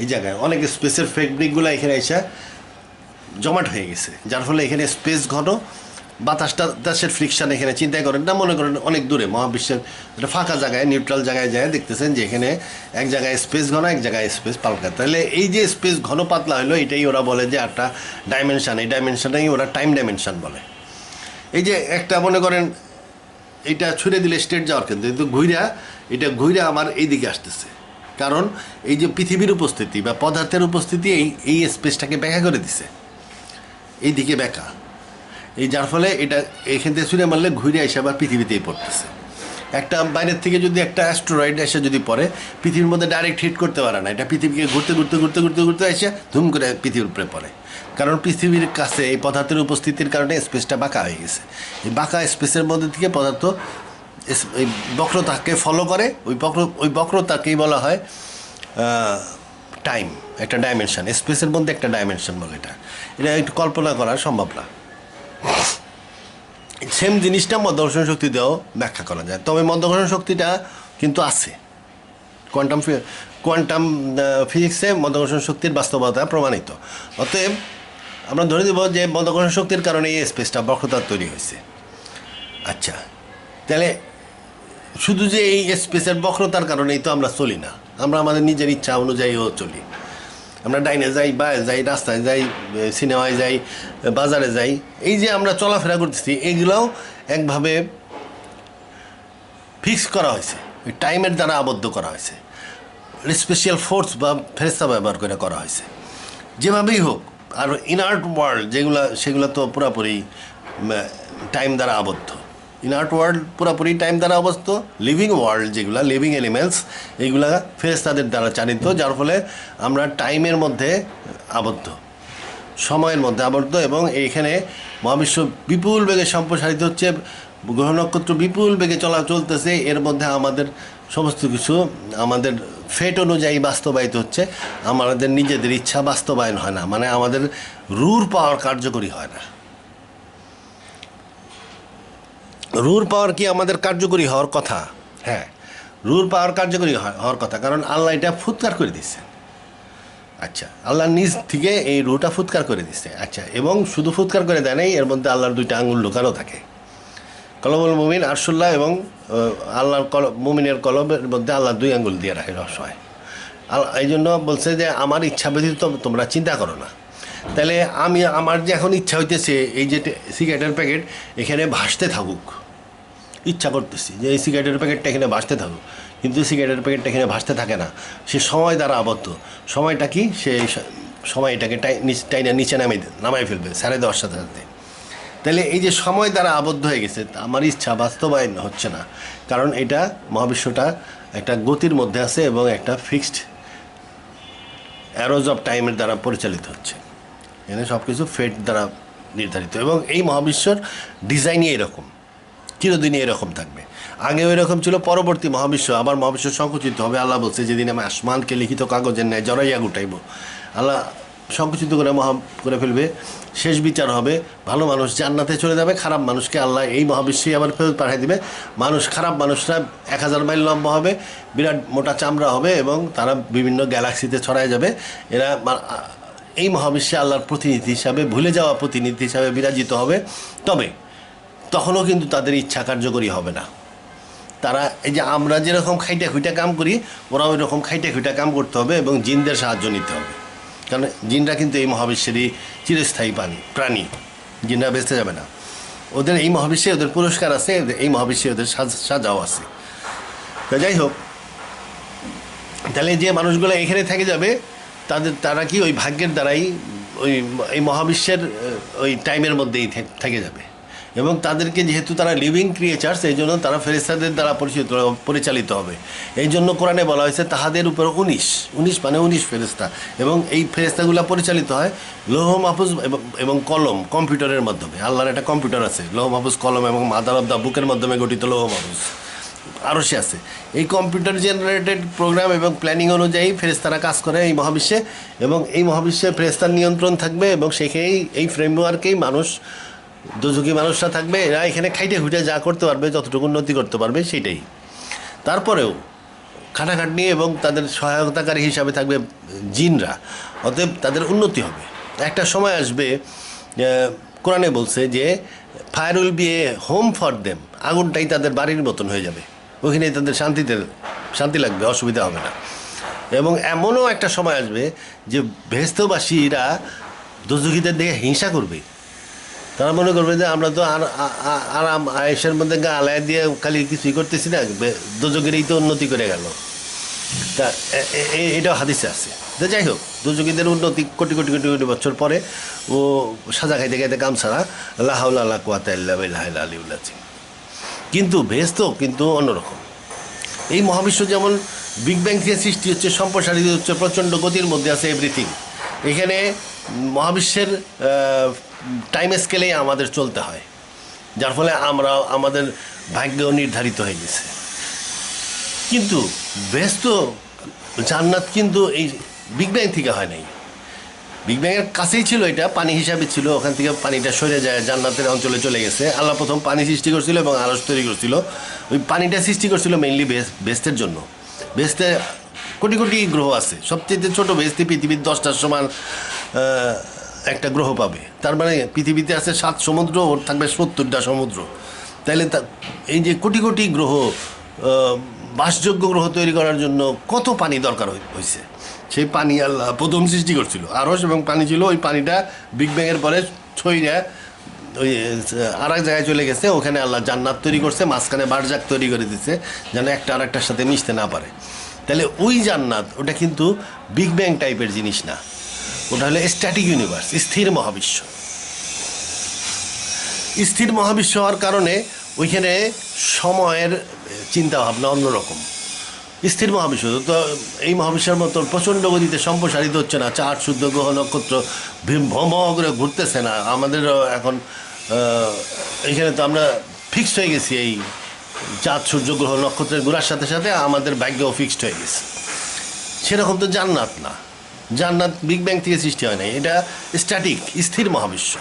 S1: এই জায়গায় অনেক স্পেসের ফেব্রিকগুলো এখানে এসে জমাট হয়ে গেছে, যার ফলে এখানে স্পেস ঘন, বাতাসের ফ্রিকশন এখানে চিন্তা করেন না। মনে করেন অনেক দূরে মহাবিশ্বের একটা ফাঁকা জায়গায়, নিউট্রাল জায়গায় যায় দেখতেছেন যে এখানে এক জায়গায় স্পেস ঘন, এক জায়গায় স্পেস পাল্কা। তাহলে এই যে স্পেস ঘন পাতলা হলো, এটাই ওরা বলে যে একটা ডাইমেনশন, এই ডাইমেনশনটাই ওরা টাইম ডাইমেনশন বলে। এই যে একটা মনে করেন এটা ছুঁড়ে দিলে স্টেট যাওয়ার কেন্দ্র, কিন্তু এটা ঘুরে আমার এই দিকে আসতেছে, কারণ এই যে পৃথিবীর উপস্থিতি বা পদার্থের উপস্থিতি এই স্পেসটাকে ব্যাখ্যা করে দিছে, এই দিকে ব্যাখ্যা, এই যার ফলে এটা এইখান থেকে ছুঁড়ে মারলে ঘুরে এসে আবার পৃথিবীতেই পড়তেছে। একটা বাইরের থেকে যদি একটা অ্যাস্টেরয়েড এসে যদি পড়ে, পৃথিবীর মধ্যে ডাইরেক্ট হিট করতে পারে না, এটা পৃথিবীকে ঘুরতে ঘুরতে ঘুরতে ঘুরতে ঘুরতে এসে ধুম করে পৃথিবীর উপরে পড়ে, কারণ পৃথিবীর কাছে এই পদার্থের উপস্থিতির কারণে স্পেসটা বাঁকা হয়ে গেছে। এই বাঁকা স্পেসের মধ্যে থেকে পদার্থ এই বক্রতাকে ফলো করে, ওই বক্রতাকেই বলা হয় টাইম, একটা ডাইমেনশন, স্পেসের মধ্যে একটা ডাইমেনশন বলে। এটা একটু কল্পনা করা সম্ভব না। সেম জিনিসটা মাধ্যাকর্ষণ শক্তি দিয়েও ব্যাখ্যা করা যায়, তবে মাধ্যাকর্ষণ শক্তিটা কিন্তু আছে। কোয়ান্টাম ফিজিক্সে মাধ্যাকর্ষণ শক্তির বাস্তবতা প্রমাণিত। অতএব আমরা ধরে দেব যে মাধ্যাকর্ষণ শক্তির কারণে এই স্পেসটা বক্রতা তৈরি হয়েছে। আচ্ছা, তাহলে শুধু যে এই স্পেসের বক্রতার কারণেই তো আমরা চলি না, আমরা আমাদের নিজের ইচ্ছা অনুযায়ীও চলি। আমরা ডাইনে যাই, বায়ে যাই, রাস্তায় যাই, সিনেমায় যাই, বাজারে যাই, এই যে আমরা চলাফেরা করতেছি, এগুলোও একভাবে ফিক্স করা হয়েছে, ওই টাইমের দ্বারা আবদ্ধ করা হয়েছে, স্পেশাল ফোর্স বা ফেরেস্তা ব্যবহার করে করা হয়েছে। যেভাবেই হোক, আর ইনার্ট ওয়ার্ল্ড যেগুলো, সেগুলো তো পুরোপুরি টাইম দ্বারা আবদ্ধ। ইনার্ট ওয়ার্ল্ড পুরোপুরি টাইম দ্বারা আবদ্ধ। লিভিং ওয়ার্ল্ড যেগুলো, লিভিং এলিমেন্টস, এইগুলা ফেরেশতাদের দ্বারা চালিত, যার ফলে আমরা টাইমের মধ্যে আবদ্ধ, সময়ের মধ্যে আবদ্ধ। এবং এইখানে মহাবিশ্ব বিপুল বেগে সম্প্রসারিত হচ্ছে, গ্রহ নক্ষত্র বিপুল বেগে চলতেছে, এর মধ্যে আমাদের সমস্ত কিছু আমাদের ফেট অনুযায়ী বাস্তবায়িত হচ্ছে, আমাদের নিজেদের ইচ্ছা বাস্তবায়ন হয় না, মানে আমাদের রুর পাওয়ার কার্যকরী হয় না। রুর পাওয়ার কি আমাদের কার্যকরী হওয়ার কথা? হ্যাঁ, রুর পাওয়ার কার্যকরী হওয়ার কথা, কারণ আল্লাহ এটা ফুৎকার করে দিচ্ছে। আচ্ছা, আল্লাহ নিজ থেকে এই রুটা ফুৎকার করে দিচ্ছে। আচ্ছা, এবং শুধু ফুৎকার করে দেয় নাই, এর মধ্যে আল্লাহর 2টা আঙুল লুকানো থাকে। কলবুল মুমিন আরশুল্লাহ, এবং আল্লাহর মুমিনের কলবের মধ্যে আল্লাহ 2 আঙুল দিয়ে রাখে রহস্যময়। এই জন্য বলছে যে আমার ইচ্ছা ব্যতীত তোমরা চিন্তা করো না। তাহলে আমার যে এখন ইচ্ছা হইতেছে এই যে সিগারেটের প্যাকেট এখানে ভাসতে থাকুক, ইচ্ছা করতেছি যে এই সিগারেটের প্যাকেটটা এখানে ভাসতে থাকুক, কিন্তু সিগারেটের প্যাকেটটা এখানে ভাসতে থাকে না, সে সময় দ্বারা আবদ্ধ। সময়টা কি? সে সময়টাকে টাইনা নিচে নামাই ফেলবে ছেড়ে দেওয়ার সাথে সাথে। তাহলে এই যে সময় দ্বারা আবদ্ধ হয়ে গেছে, আমার ইচ্ছা বাস্তবায়ন হচ্ছে না, কারণ এটা মহাবিশ্বটা একটা গতির মধ্যে আছে এবং একটা ফিক্সড অ্যারোজ অফ টাইমের দ্বারা পরিচালিত হচ্ছে। এখানে সব কিছু ফেট দ্বারা নির্ধারিত, এবং এই মহাবিশ্বর ডিজাইনই এরকম, চিরদিনই এরকম থাকবে। আগেও এরকম ছিল, পরবর্তী মহাবিশ্ব আবার মহাবিশ্ব সংকুচিত হবে। আল্লাহ বলছে যেদিন আমি আসমানকে লিখিত কাগজের ন্যায় জড়াইয়া গুটাইব, আল্লাহ সংকুচিত করে ফেলবে, শেষ বিচার হবে, ভালো মানুষ জান্নাতে চলে যাবে, খারাপ মানুষকে আল্লাহ এই মহাবিশ্বেই আবার ফেরত পাঠিয়ে দেবে। খারাপ মানুষরা 1000 মাইল লম্বা হবে, বিরাট মোটা চামড়া হবে, এবং তারা বিভিন্ন গ্যালাক্সিতে ছড়ায় যাবে। এরা এই মহাবিশ্বে আল্লাহর প্রতিনিধি হিসাবে, ভুলে যাওয়া প্রতিনিধি হিসাবে বিরাজিত হবে। তবে তখনও কিন্তু তাদের ইচ্ছা কার্যকরী হবে না। তারা এই যে আমরা যেরকম খাইটা খুঁটা কাম করি, ওরা ওই রকম খাইটা খুঁটা কাম করতে হবে এবং জিনদের সাহায্য নিতে হবে। কারণ জিনরা কিন্তু এই মহাবিশ্বেরই চিরস্থায়ী প্রাণী, জিনরা বেঁচে যাবে না। ওদের এই মহাবিশ্বে ওদের পুরস্কার আছে, এই মহাবিশ্বে ওদের সাজাও আছে। তো যাই হোক, তাহলে যে মানুষগুলো এখানে থেকে যাবে তারা কি ওই ভাগ্যের দ্বারাই ওই এই মহাবিশ্বের ওই টাইমের মধ্যেই থেকে যাবে। এবং তাদেরকে যেহেতু তারা লিভিং ক্রিয়েচার্স, এই জন্য তারা ফেরেশতাদের দ্বারা পরিচালিত হবে। এই জন্য কোরআনে বলা হয়েছে তাহাদের উপর 19 মানে 19 ফেরেশতা, এবং এই ফেরেশতাগুলো পরিচালিত হয় লৌহ মাহফুজ এবং কলম, কম্পিউটারের মাধ্যমে। আল্লাহর একটা কম্পিউটার আছে, লৌহ মাহফুজ, কলম এবং মাদার অফ দ্য বুকের মাধ্যমে গঠিত লৌহ মাহফুজ আরও সে আছে। এই কম্পিউটার জেনারেটেড প্রোগ্রাম এবং প্ল্যানিং অনুযায়ী ফেরেশতারা কাজ করে এই মহাবিশ্বে, এবং এই মহাবিশ্বে ফেরেশতার নিয়ন্ত্রণ থাকবে, এবং সেখানেই এই ফ্রেমওয়ার্কেই দোজখী মানুষরা থাকবে। এরা এখানে খাইটে খুঁটে যা করতে পারবে, যতটুকু উন্নতি করতে পারবে সেটাই। তারপরেও খাটাখাটনি এবং তাদের সহায়তাকারী হিসাবে থাকবে জিনরা, অতএব তাদের উন্নতি হবে। একটা সময় আসবে, কোরআনে বলছে যে fire will be a home for them, আগুনটাই তাদের বাড়ির মতন হয়ে যাবে, ওখানেই তাদের শান্তি লাগবে, অসুবিধা হবে না। এবং এমনও একটা সময় আসবে যে বেহেশতবাসীরা দোজখীদের দিকে হিংসা করবে। তারা মনে করবে যে আমরা তো আরাম আয়েশের মধ্যে গা আলায় দিয়ে খালি কিছুই করতেছি না, দোজখেরই তো উন্নতি করে গেল। তা এটাও হাদিসে আছে। তো যাই হোক, দোজখীদের উন্নতি কোটি কোটি কোটি কোটি বছর পরে ও সাজা খাইতে খাইতে কাম ছাড়া, লা হাওলা ওয়ালা কুওয়াতা ইল্লা বিল্লাহিল আলিয়্যিল আযীম। কিন্তু বেহেশত কিন্তু অন্যরকম। এই মহাবিশ্ব যেমন বিগ ব্যাং থেকে সৃষ্টি হচ্ছে, সম্প্রসারিত হচ্ছে, প্রচণ্ড গতির মধ্যে আছে এভরিথিং। এখানে মহাবিশ্বের টাইম স্কেলেই আমাদের চলতে হয়, যার ফলে আমাদের ভাগ্য নির্ধারিত হয়ে গেছে। কিন্তু বেহেশত, জান্নাত কিন্তু এই বিগ ব্যাং থেকে হয় নাই। বিগ ব্যাংয়ের কাছেই ছিল, এটা পানি হিসাবে ছিল, ওখান থেকে পানিটা সরে যায়, জান্নাতের অঞ্চলে চলে গেছে। আল্লাহ প্রথম পানি সৃষ্টি করছিল এবং আরশ তৈরি করছিল। ওই পানিটা সৃষ্টি করছিল মেইনলি বেহেশতের জন্য। বেহেশতে কোটি কোটি গ্রহ আছে, সবচেয়ে ছোটো বেহেশতে পৃথিবীর 10টার সমান একটা গ্রহ পাবে। তার মানে পৃথিবীতে আছে 7 সমুদ্র, ওর থাকবে 70টা সমুদ্র। তাইলে এই যে কোটি কোটি গ্রহ, বাসযোগ্য গ্রহ তৈরি করার জন্য কত পানি দরকার হয়েছে। সেই পানি আল্লাহ প্রথম সৃষ্টি করছিল, আরশ এবং পানি ছিল। ওই পানিটা বিগ ব্যাংয়ের পরে ছইরা ওই আর এক জায়গায় চলে গেছে, ওখানে আল্লাহ জান্নাত তৈরি করছে, মাঝখানে বারজাক তৈরি করে দিচ্ছে যেন একটা আর একটার সাথে মিশতে না পারে। তাহলে ওই জান্নাত, ওটা কিন্তু বিগ ব্যাং টাইপের জিনিস না, ওটা হলো স্ট্যাটিক ইউনিভার্স, স্থির মহাবিশ্ব। স্থির মহাবিশ্ব হওয়ার কারণে ওইখানে সময়ের চিন্তা ভাবনা অন্যরকম। স্থির মহাবিশ্ব তো এই মহাবিশ্বের মতো প্রচণ্ড গতিতে সম্প্রসারিত হচ্ছে না, চাঁদ সূর্য গ্রহ নক্ষত্র ভ্রম করে ঘুরতেছে না। আমাদের এখন এখানে তো আমরা ফিক্সড হয়ে গেছি, এই চাঁদ সূর্য গ্রহ নক্ষত্রের ঘোরার সাথে সাথে আমাদের ভাগ্যও ফিক্সড হয়ে গেছে। সেরকম তো জান্নাত না, জান্নাত বিগ ব্যাং থেকে সৃষ্টি হয় নাই, এটা স্ট্যাটিক স্থির মহাবিশ্ব।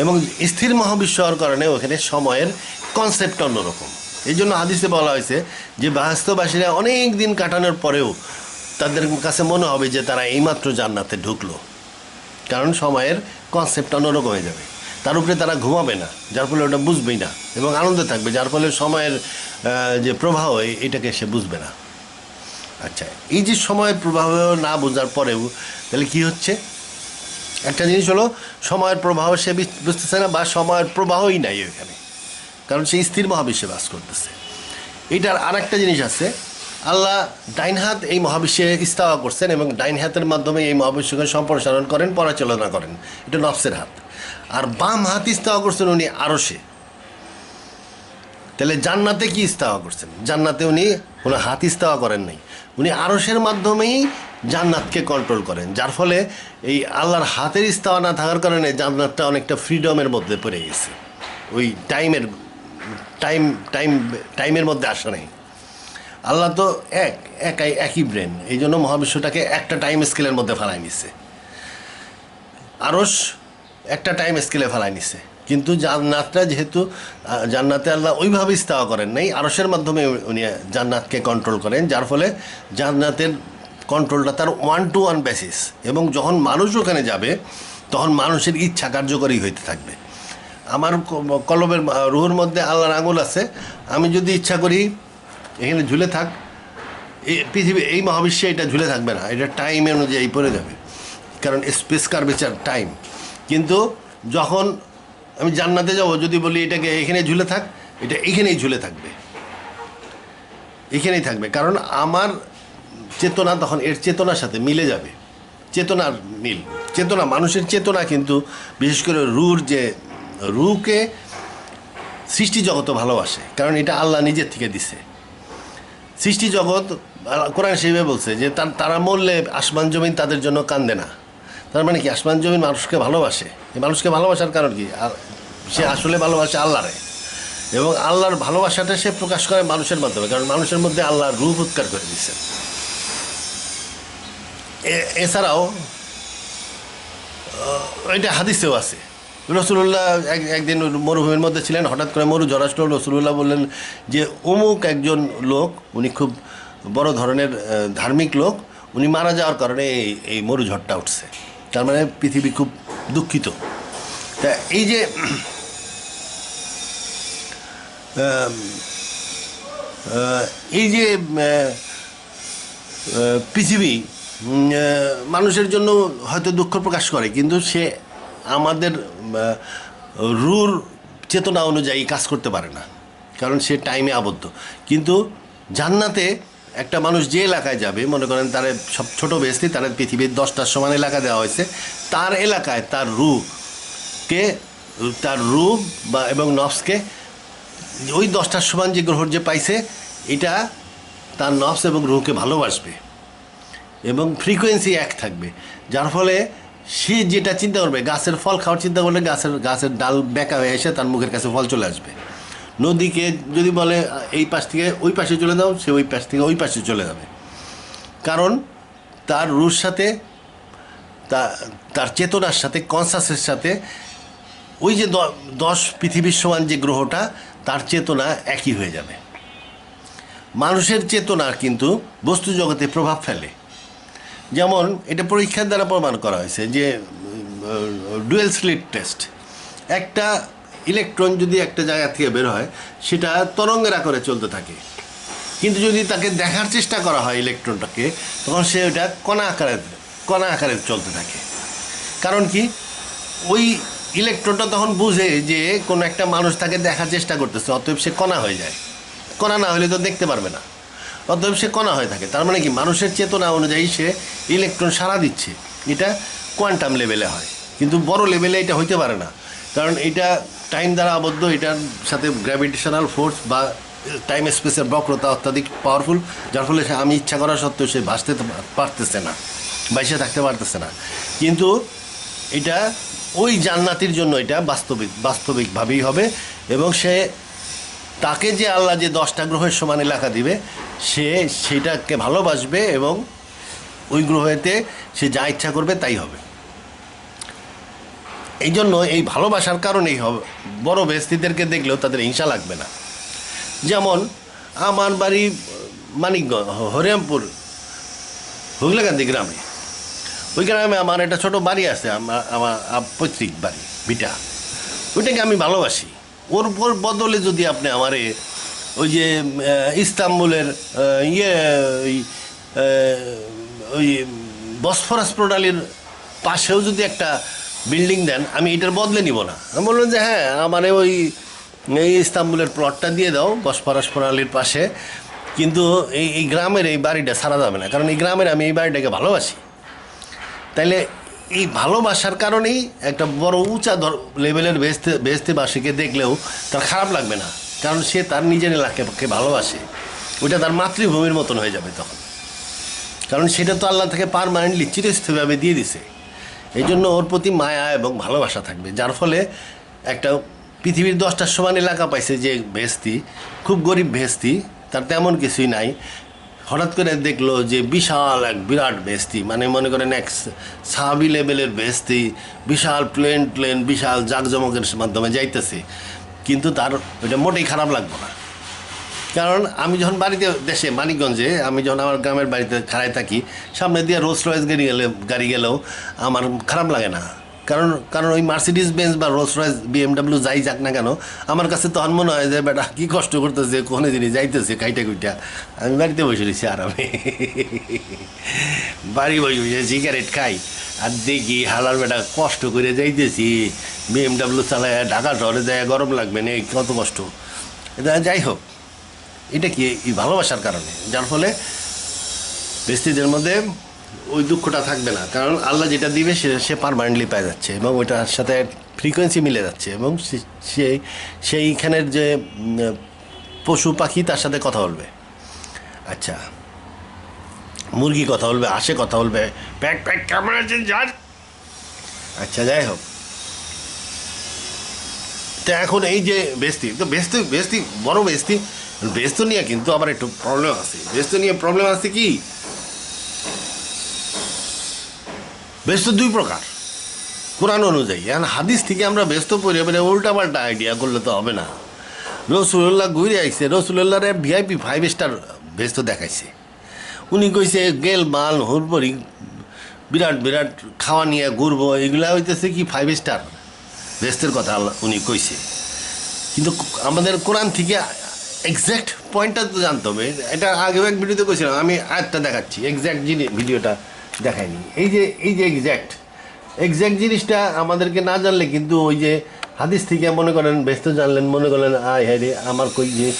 S1: এবং স্থির মহাবিশ্ব হওয়ার কারণে ওখানে সময়ের কনসেপ্ট অন্যরকম। এই জন্য হাদিসে বলা হয়েছে যে বেহেশতবাসীরা অনেক দিন কাটানোর পরেও তাদের কাছে মনে হবে যে তারা এইমাত্র জান্নাতে ঢুকলো, কারণ সময়ের কনসেপ্ট অন্যরকম হয়ে যাবে। তার উপরে তারা ঘুমাবে না, যার ফলে ওটা বুঝবেই না, এবং আনন্দে থাকবে, যার ফলে সময়ের যে প্রবাহ এটাকে সে বুঝবে না। আচ্ছা, এই যে সময়ের প্রবাহ না বোঝার পরেও তাহলে কি হচ্ছে? একটা জিনিস হলো সময়ের প্রবাহ সে বুঝতেছে না, বা সময়ের প্রবাহই নাই ওইখানে, কারণ সে স্থির মহাবিশ্বে বাস করতেছে। এইটার আর একটা জিনিস আছে, আল্লাহ ডাইন হাত এই মহাবিশ্বে ইস্তাওয়া করছেন এবং ডাইন হাতের মাধ্যমে এই মহাবিশ্বকে সম্প্রসারণ করেন, পরিচালনা করেন, এটা নফসের হাত। আর বাম হাত ইস্তাওয়া করছেন উনি আরশে। তাহলে জান্নাতে কি ইস্তাওয়া করছেন? জান্নাতে উনি কোনো হাত ইস্তাওয়া করেন নাই, উনি আরশের মাধ্যমেই জান্নাতকে কন্ট্রোল করেন, যার ফলে এই আল্লাহর হাতের ইস্তাওয়া না থাকার কারণে জান্নাতটা অনেকটা ফ্রিডমের মধ্যে পড়ে গেছে, ওই টাইমের মধ্যে আসা নেই। আল্লাহ তো একই ব্রেন, এই জন্য মহাবিশ্বটাকে একটা টাইম স্কেলের মধ্যে ফেলাই নিছে। আরশ একটা টাইম স্কেলে ফেলাই নিছে, কিন্তু জান্নাতটা যেহেতু জান্নাতে আল্লাহ ওইভাবে ইস্তাওয়া করেন নাই, আরশের মাধ্যমে উনি জান্নাতকে কন্ট্রোল করেন, যার ফলে জান্নাতের কন্ট্রোলটা তার 1-to-1 বেসিস, এবং যখন মানুষ ওখানে যাবে তখন মানুষের ইচ্ছা কার্যকরী হইতে থাকবে। আমার কলমের রুহের মধ্যে আল্লাহর আঙুল আছে, আমি যদি ইচ্ছা করি এখানে ঝুলে থাক, এই পৃথিবী এই মহাবিশ্বে এটা ঝুলে থাকবে না, এটা টাইম অনুযায়ী পড়ে যাবে, কারণ স্পেস কার্ভেচার টাইম। কিন্তু যখন আমি জান্নাতে যাব, যদি বলি এটাকে এখানে ঝুলে থাক, এটা এখানেই ঝুলে থাকবে, এখানেই থাকবে, কারণ আমার চেতনা তখন এর চেতনার সাথে মিলে যাবে। চেতনার মিল, চেতনা, মানুষের চেতনা কিন্তু বিশেষ করে রুকে সৃষ্টি জগৎ ভালোবাসে, কারণ এটা আল্লাহ নিজের থেকে দিছে। সৃষ্টি জগৎ, কোরআন সেইভাবে বলছে যে তারা মরলে আসমান জমিন তাদের জন্য কান্দে না। তার মানে কি, আসমান জমিন মানুষকে ভালোবাসে। এই মানুষকে ভালোবাসার কারণ কি, সে আসলে ভালোবাসে আল্লাহরে, এবং আল্লাহর ভালোবাসাটা সে প্রকাশ করে মানুষের মাধ্যমে, কারণ মানুষের মধ্যে আল্লাহর রূপ উৎকার করে দিচ্ছেন। এছাড়াও এটা হাদিসেও আছে, রসুল্লাহ একদিন মরুভূমির মধ্যে ছিলেন, হঠাৎ করে মরু ঝড় আসলো। রসুল্লাহ বললেন যে অমুক একজন লোক, উনি খুব বড় ধরনের ধার্মিক লোক, উনি মারা যাওয়ার কারণে এই মরু ঝড়টা উঠছে। তার মানে পৃথিবী খুব দুঃখিত। তা এই যে পৃথিবী মানুষের জন্য হয়তো দুঃখ প্রকাশ করে, কিন্তু সে আমাদের রুর চেতনা অনুযায়ী কাজ করতে পারে না, কারণ সে টাইমে আবদ্ধ। কিন্তু জান্নাতে একটা মানুষ যে এলাকায় যাবে, মনে করেন তার সব ছোটো বেস্তি, তার পৃথিবীর 10টার সমান এলাকা দেওয়া হয়েছে, তার এলাকায় তার রু বা এবং নফসকে ওই 10টার সমান যে গ্রহণ যে পাইছে, এটা তার নফস এবং রুহকে ভালোবাসবে, এবং ফ্রিকোয়েন্সি এক থাকবে, যার ফলে সে যেটা চিন্তা করবে, গাছের ফল খাওয়ার চিন্তা করলে গাছের ডাল বেঁকা হয়ে এসে তার মুখের কাছে ফল চলে আসবে। নদীকে যদি বলে এই পাশ থেকে ওই পাশে চলে যাও, সে ওই পাশ থেকে ওই পাশে চলে যাবে, কারণ তার রুর সাথে তার চেতনার সাথে, কনসাসের সাথে ওই যে 10 পৃথিবীর সমান যে গ্রহটা, তার চেতনা একই হয়ে যাবে। মানুষের চেতনা কিন্তু বস্তু জগতে প্রভাব ফেলে। যেমন এটা পরীক্ষার দ্বারা প্রমাণ করা হয়েছে যে ডুয়েল স্লিট টেস্ট, একটা ইলেকট্রন যদি একটা জায়গা থেকে বের হয়, সেটা তরঙ্গের আকারে চলতে থাকে, কিন্তু যদি তাকে দেখার চেষ্টা করা হয় ইলেকট্রনটাকে, তখন সে ওটা কণা আকারে চলতে থাকে। কারণ কি, ওই ইলেকট্রনটা তখন বুঝে যে কোনো একটা মানুষ তাকে দেখার চেষ্টা করতেছে, অতএব সে কণা হয়ে যায়। কণা না হলে তো দেখতে পারবে না, অতএব সে কণা হয়ে থাকে। তার মানে কি, মানুষের চেতনা অনুযায়ী সে ইলেকট্রন সাড়া দিচ্ছে। এটা কোয়ান্টাম লেভেলে হয়, কিন্তু বড় লেভেলে এটা হইতে পারে না, কারণ এটা টাইম দ্বারা আবদ্ধ, এটার সাথে গ্র্যাভিটেশনাল ফোর্স বা টাইম স্পেসের বক্রতা অত্যাধিক পাওয়ারফুল, যার ফলে সে আমি ইচ্ছা করা সত্ত্বেও সে ভাসতে পারতেছে না, বাইসে থাকতে পারতেছে না। কিন্তু এটা ওই জান্নাতির জন্য এটা বাস্তবিকভাবেই হবে, এবং তাকে যে আল্লাহ যে 10টা গ্রহের সমান এলাকা দিবে, সে সেটাকে ভালোবাসবে, এবং ওই গ্রহেতে সে যা ইচ্ছা করবে তাই হবে। এই জন্য এই ভালোবাসার কারণেই হবে বড় বেস্তিদেরকে দেখলেও তাদের হিংসা লাগবে না। যেমন আমার বাড়ি মানিকগঞ্জ, হরিরামপুর, হুগলাকান্দি গ্রামে। ওই গ্রামে আমার একটা ছোটো বাড়ি আছে, আমার পৈতৃক বাড়ি, ভিটা। ওইটাকে আমি ভালোবাসি। ওর বদলে যদি আপনি আমারে ওই যে ইস্তাম্বুলের ওই বসফরাস প্রণালীর পাশেও যদি একটা বিল্ডিং দেন, আমি এটার বদলে নিব না। আমি বললাম যে হ্যাঁ, আমারে ওই ইস্তাম্বুলের প্লটটা দিয়ে দাও বসফরাস প্রণালীর পাশে, কিন্তু এই গ্রামের এই বাড়িটা ছাড়া যাবে না, কারণ এই গ্রামের আমি এই বাড়িটাকে ভালোবাসি। তাইলে এই ভালোবাসার কারণেই একটা বড় উঁচা লেভেলের বেহেশতেবাসীকে দেখলেও তার খারাপ লাগবে না, কারণ সে তার নিজের এলাকাকে ভালোবাসে। ওইটা তার মাতৃভূমির মতন হয়ে যাবে তখন, কারণ সেটা তো আল্লাহ থেকে পারমানেন্টলি চিরস্থায়ীভাবে দিয়ে দিছে। এই জন্য ওর প্রতি মায়া এবং ভালোবাসা থাকবে, যার ফলে একটা পৃথিবীর 10টার সমান এলাকা পাইছে যে বেহেশতি, খুব গরিব বেহেশতি, তার তেমন কিছুই নাই। হঠাৎ করে দেখলো যে বিশাল এক বিরাট বেহেশতি, মানে মনে করেন এক সাহাবি লেভেলের বেহেশতি, বিশাল প্লেন বিশাল জাঁকজমকের মাধ্যমে যাইতেছে, কিন্তু তার ওইটা মোটেই খারাপ লাগবে না, কারণ আমি যখন বাড়িতে দেশে মানিকগঞ্জে আমি যখন আমার গ্রামের বাড়িতে খাড়ায় থাকি, সামনে দিয়ে রোলস রয়েস গাড়ি গেলেও আমার খারাপ লাগে না। কারণ কারণ ওই মার্সিডিজ বেঞ্জ বা রোলস রয়েস BMW যাই যাক না কেন, আমার কাছে তখন মনে হয় যে বেটা কী কষ্ট করতেছে, কোনে জিনিস যাইতেছে কাইটা কুইটা, আমি বাড়িতে বসে রয়েছি আরামে, বাড়ি বসে বসে সিগারেট খাই আর দেখি হালার বেটা কষ্ট করে যাইতেছি, BMW চালায় ঢাকা শহরে যায়, গরম লাগবে না, কত কষ্ট। এটা যাই হোক, এটা কি এই ভালোবাসার কারণে, যার ফলে ব্যক্তিদের মধ্যে ওই দুঃখটা থাকবে না। কারণ আল্লাহ যেটা দিবে সে পারমানেন্টলি পেয়ে যাচ্ছে এবং ওইটার সাথে ফ্রিকোয়েন্সি মিলে যাচ্ছে এবং সেইখানের যে পশু পাখি তার সাথে কথা বলবে। আচ্ছা, মুরগি কথা বলবে, হাঁসে কথা বলবে, প্যাক প্যাক কেমন আছেন যার। আচ্ছা, যাই হোক, তো এখন এই যে বেস্তি বড় বেস্ত নিয়ে কিন্তু আবার একটু প্রবলেম আছে। বেস্ত নিয়ে প্রবলেম আছে কি, বেস্ত দুই প্রকার কোরআন অনুযায়ী। এখন হাদিস থেকে আমরা ব্যস্ত পড়ে উল্টাপাল্টা আইডিয়া করলে তো হবে না। রসুল্লাহ ঘুরে আইসে, রসুল্লাহরে VIP 5 স্টার ব্যস্ত দেখাইছে। উনি কইছে গেল মাল হুরবরি বিরাট বিরাট খাওয়া নিয়ে ঘুরবো, এগুলা হইতেছে কি 5 স্টার ব্যস্তের কথা উনি কইছে। কিন্তু আমাদের কোরআন থেকে এক্স্যাক্ট পয়েন্টটা তো জানতে হবে। এটা আগেও এক ভিডিওতে কইছিলাম, আমি আরেকটা দেখাচ্ছি, এক্স্যাক্ট ভিডিওটা দেখায়নি। এই যে এক্স্যাক্ট জিনিসটা আমাদেরকে না জানলে কিন্তু ওই যে হাদিস থেকে মনে করেন ব্যস্ত জানলেন, মনে করেন আয় হ্যাঁ রে আমার কই জিনিস,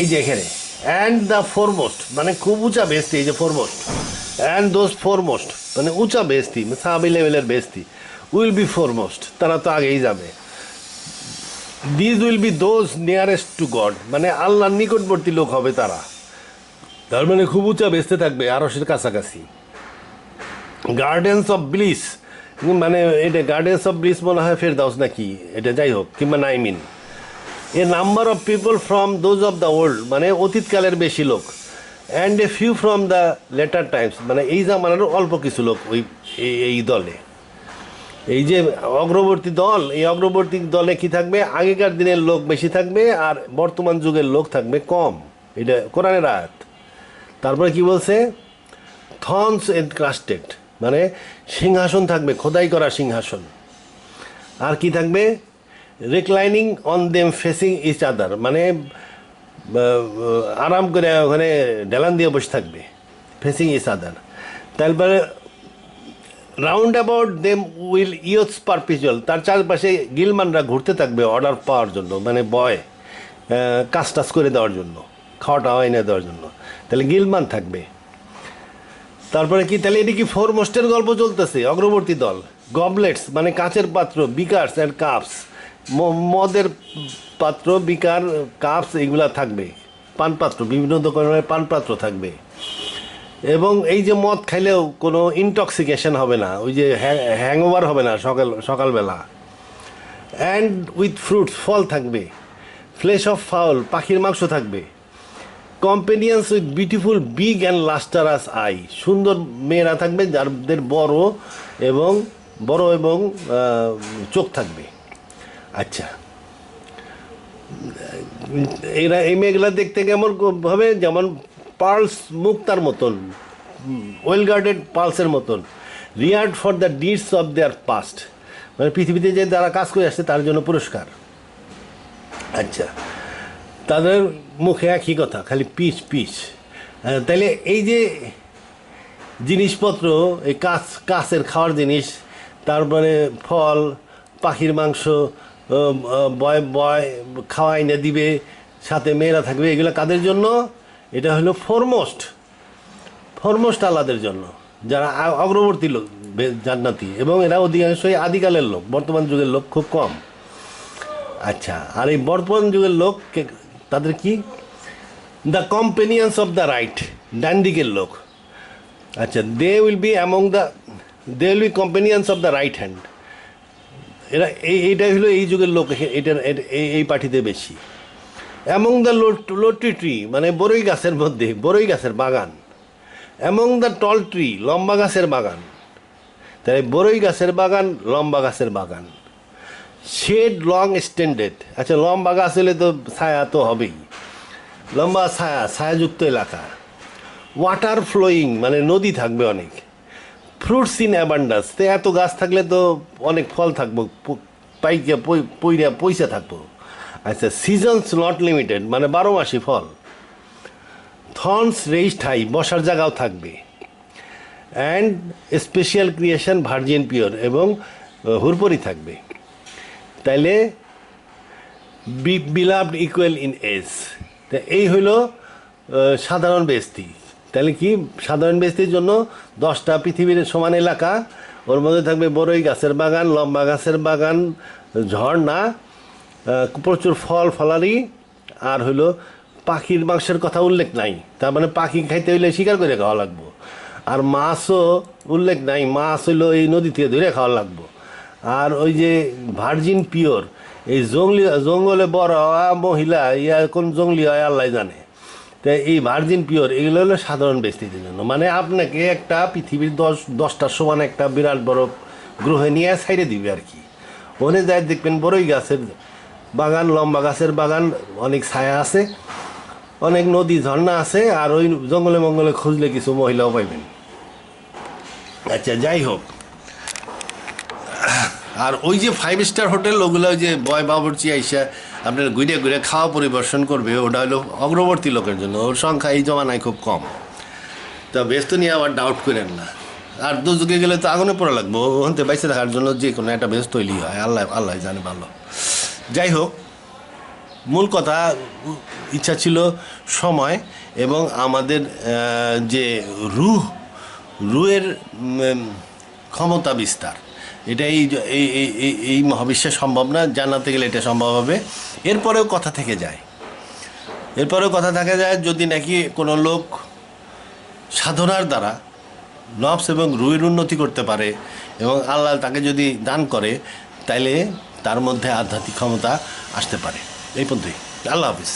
S1: এই যে এখানে অ্যান্ড দ্য ফোরমোস্ট মানে খুব উঁচা বেস্তি, এই যে ফোরমোস্ট অ্যান্ড দোজ ফোরমোস্ট মানে উঁচা বেস্তি, সাহাবী লেভেলের বেস্তি, উইল বি ফোরমোস্ট, তারা তো আগেই যাবে। This will be those nearest two god মানে আল্লাহর নিকটবর্তী লোক হবে তারা, তার মানে খুব উঁচা বেস্তে থাকবে আরশের কাছাকাছি। গার্ডেন্স অফ ব্লিস মানে এটা গার্ডেন্স অফ ব্লিস মনে হয় ফেরদাউস নাকি এটা, যাই হোক, কিংবা নাইমিন। A number of people from those of the old মানে অতীতকালের বেশি লোক, and a few from the latter times মানে এই জামানার অল্প কিছু লোক ওই এই দলে। এই যে অগ্রবর্তী দল, এই অগ্রবর্তী দলে কি থাকবে, আগেকার দিনের লোক বেশি থাকবে আর বর্তমান যুগের লোক থাকবে কম, এটা কোরআনের আয়াত। তারপরে কি বলছে, থর্নস এনক্রাস্টেড মানে সিংহাসন থাকবে, খোদাই করা সিংহাসন। আর কি থাকবে, reclining on them facing each other মানে আরাম করে ওখানে ডেলান দিয়ে বসে থাকবে, ফেসিং ইচ আদার। তারপরে round about them will youths perpetual তার চারপাশে গিলমানরা ঘুরতে থাকবে অর্ডার পাওয়ার জন্য, মানে বয় কাজ টাজ করে দেওয়ার জন্য, খাওয়া টাওয়া এনে দেওয়ার জন্য, তাহলে গিলমান থাকবে। তারপরে কি, তাহলে এটি কি ফোরমোস্টের গল্প চলতেছে, অগ্রবর্তী দল। গবলেটস মানে কাচের পাত্র, বিকারস অ্যান্ড কাপস মদের পাত্র, বিকার, কাপস এগুলা থাকবে, পানপাত্র, বিভিন্ন ধরনের পানপাত্র থাকবে। এবং এই যে মদ খাইলেও কোনো ইনটক্সিকেশন হবে না, ওই যে হ্যাংওভার হবে না সকালবেলা। অ্যান্ড উইথ ফ্রুটস ফল থাকবে, ফ্লেশ অফ ফাউল পাখির মাংস থাকবে। কম্পেনিয়ান্স with beautiful big and লাস্টারাস I সুন্দর মেয়েরা থাকবে যাদের বড় এবং চোখ থাকবে। আচ্ছা, এই মেয়েগুলা দেখতে কেমন হবে, যেমন পার্লস মুক্তার মতন, ওয়েল গার্ডেড পার্লসের মতন, রিয়ার্ড for the deeds of their past মানে পৃথিবীতে যে যারা কাজ করে আসছে তার জন্য পুরস্কার। আচ্ছা, তাদের মুখে একই কথা, খালি পিচ। তাইলে এই যে জিনিসপত্র, এই কাছের খাওয়ার জিনিস, তারপরে ফল, পাখির মাংস, বয় খাওয়া এনে দিবে, সাথে মেয়েরা থাকবে, এগুলো কাদের জন্য, এটা হলো ফরমোস্ট আল্লাদের জন্য, যারা অগ্রবর্তী লোক জান্নাতি, এবং এরা অধিকাংশই আদিকালের লোক, বর্তমান যুগের লোক খুব কম। আচ্ছা, আর এই বর্তমান যুগের লোক তাদের কি, the companions of the right ডান দিকের লোক। আচ্ছা, they will be companions of the right hand, এরা এইটাই হলো এই যুগের লোক, এটার এই পার্টিতে বেশি। অ্যামং দ্য লোট্রি ট্রি মানে বড়ই গাছের মধ্যে, বড়ই গাছের বাগান। অ্যামং দ্য টল ট্রি লম্বা গাছের বাগান, তাই বড়ই গাছের বাগান, লম্বা গাছের বাগান। শেড লং এক্সটেন্ডেড, আচ্ছা লম্বা গাছ হলে তো ছায়া তো হবেই। লম্বা ছায়াযুক্ত এলাকা, ওয়াটার ফ্লোয়িং মানে নদী থাকবে অনেক, ফ্রুটস ইন অ্যাবান্ডান্স, তো এত গাছ থাকলে তো অনেক ফল থাকবো, পয়সা থাকবো। আচ্ছা, সিজনস নট লিমিটেড মানে 12 মাসই ফল। থর্নস রেইজড হাই, বসার জায়গাও থাকবে। And special creation virgin pure, এবং হুরপরি থাকবে। তাইলে বিলাভড ইকুয়াল ইন এজ, তা এই হইল সাধারণ বেস্তি। তাহলে কি সাধারণ বেস্তির জন্য 10টা পৃথিবীর সমান এলাকা, ওর মধ্যে থাকবে বড়ই গাছের বাগান, লম্বা গাছের বাগান, ঝর্ণা, প্রচুর ফল ফলারি, আর হইলো পাখির মাংসের কথা উল্লেখ নাই, তার মানে পাখি খাইতে হইলে শিকার করে খাওয়া লাগবো। আর মাছও উল্লেখ নাই, মাছ হইলো এই নদী থেকে ধরে খাওয়া লাগবো। আর ওই যে ভার্জিন পিওর, এই জঙ্গলে বড় হওয়া মহিলা ইয়া কোন জঙ্গলি হয় আল্লাহ জানে। তাই এই ভার্জিন পিওর এগুলো হলো সাধারণ ব্যক্তিদের জন্য, মানে আপনাকে একটা পৃথিবীর 10টার সমান একটা বিরাট বড় গ্রহে নিয়ে ছাইড়ে দিবে আর কি। ওখানে যাই দেখবেন বড়ই গাছের বাগান, লম্বা গাছের বাগান, অনেক ছায়া আছে, অনেক নদী ঝর্ণা আছে, আর ওই জঙ্গলে মঙ্গলে খুঁজলে কিছু মহিলাও পাইবেন। আচ্ছা, যাই হোক, আর ওই যে 5 স্টার হোটেল, ওগুলো ওই যে বয় বাবুর্চি আইসা আপনার ঘুরে ঘুরে খাওয়া পরিদর্শন করবে, ওটা হলো অগ্রবর্তী লোকের জন্য, ওর সংখ্যা এই জমানায় খুব কম। তা ব্যস্ত নিয়ে আবার ডাউট করেন না। আর দুযুগে গেলে তো আগুনে পড়া লাগবো, ওখানে বাইসে থাকার জন্য যে কোনো একটা ব্যস্ত তৈরি হয়, আল্লাহ আল্লাহ জানে ভালো। যাই হোক, মূল কথা, ইচ্ছা ছিল সময় এবং আমাদের যে রুহের ক্ষমতা বিস্তার, এটা এই মহাবিশ্বে সম্ভব না, জানাতে গেলে এটা সম্ভব হবে। এরপরেও কথা থেকে যায়, যদি নাকি কোনো লোক সাধনার দ্বারা নফস এবং রুহের উন্নতি করতে পারে এবং আল্লাহ তাকে যদি দান করে, তাইলে তার মধ্যে আধ্যাত্মিক ক্ষমতা আসতে পারে। এই পর্যন্তই। আল্লাহ হাফিজ।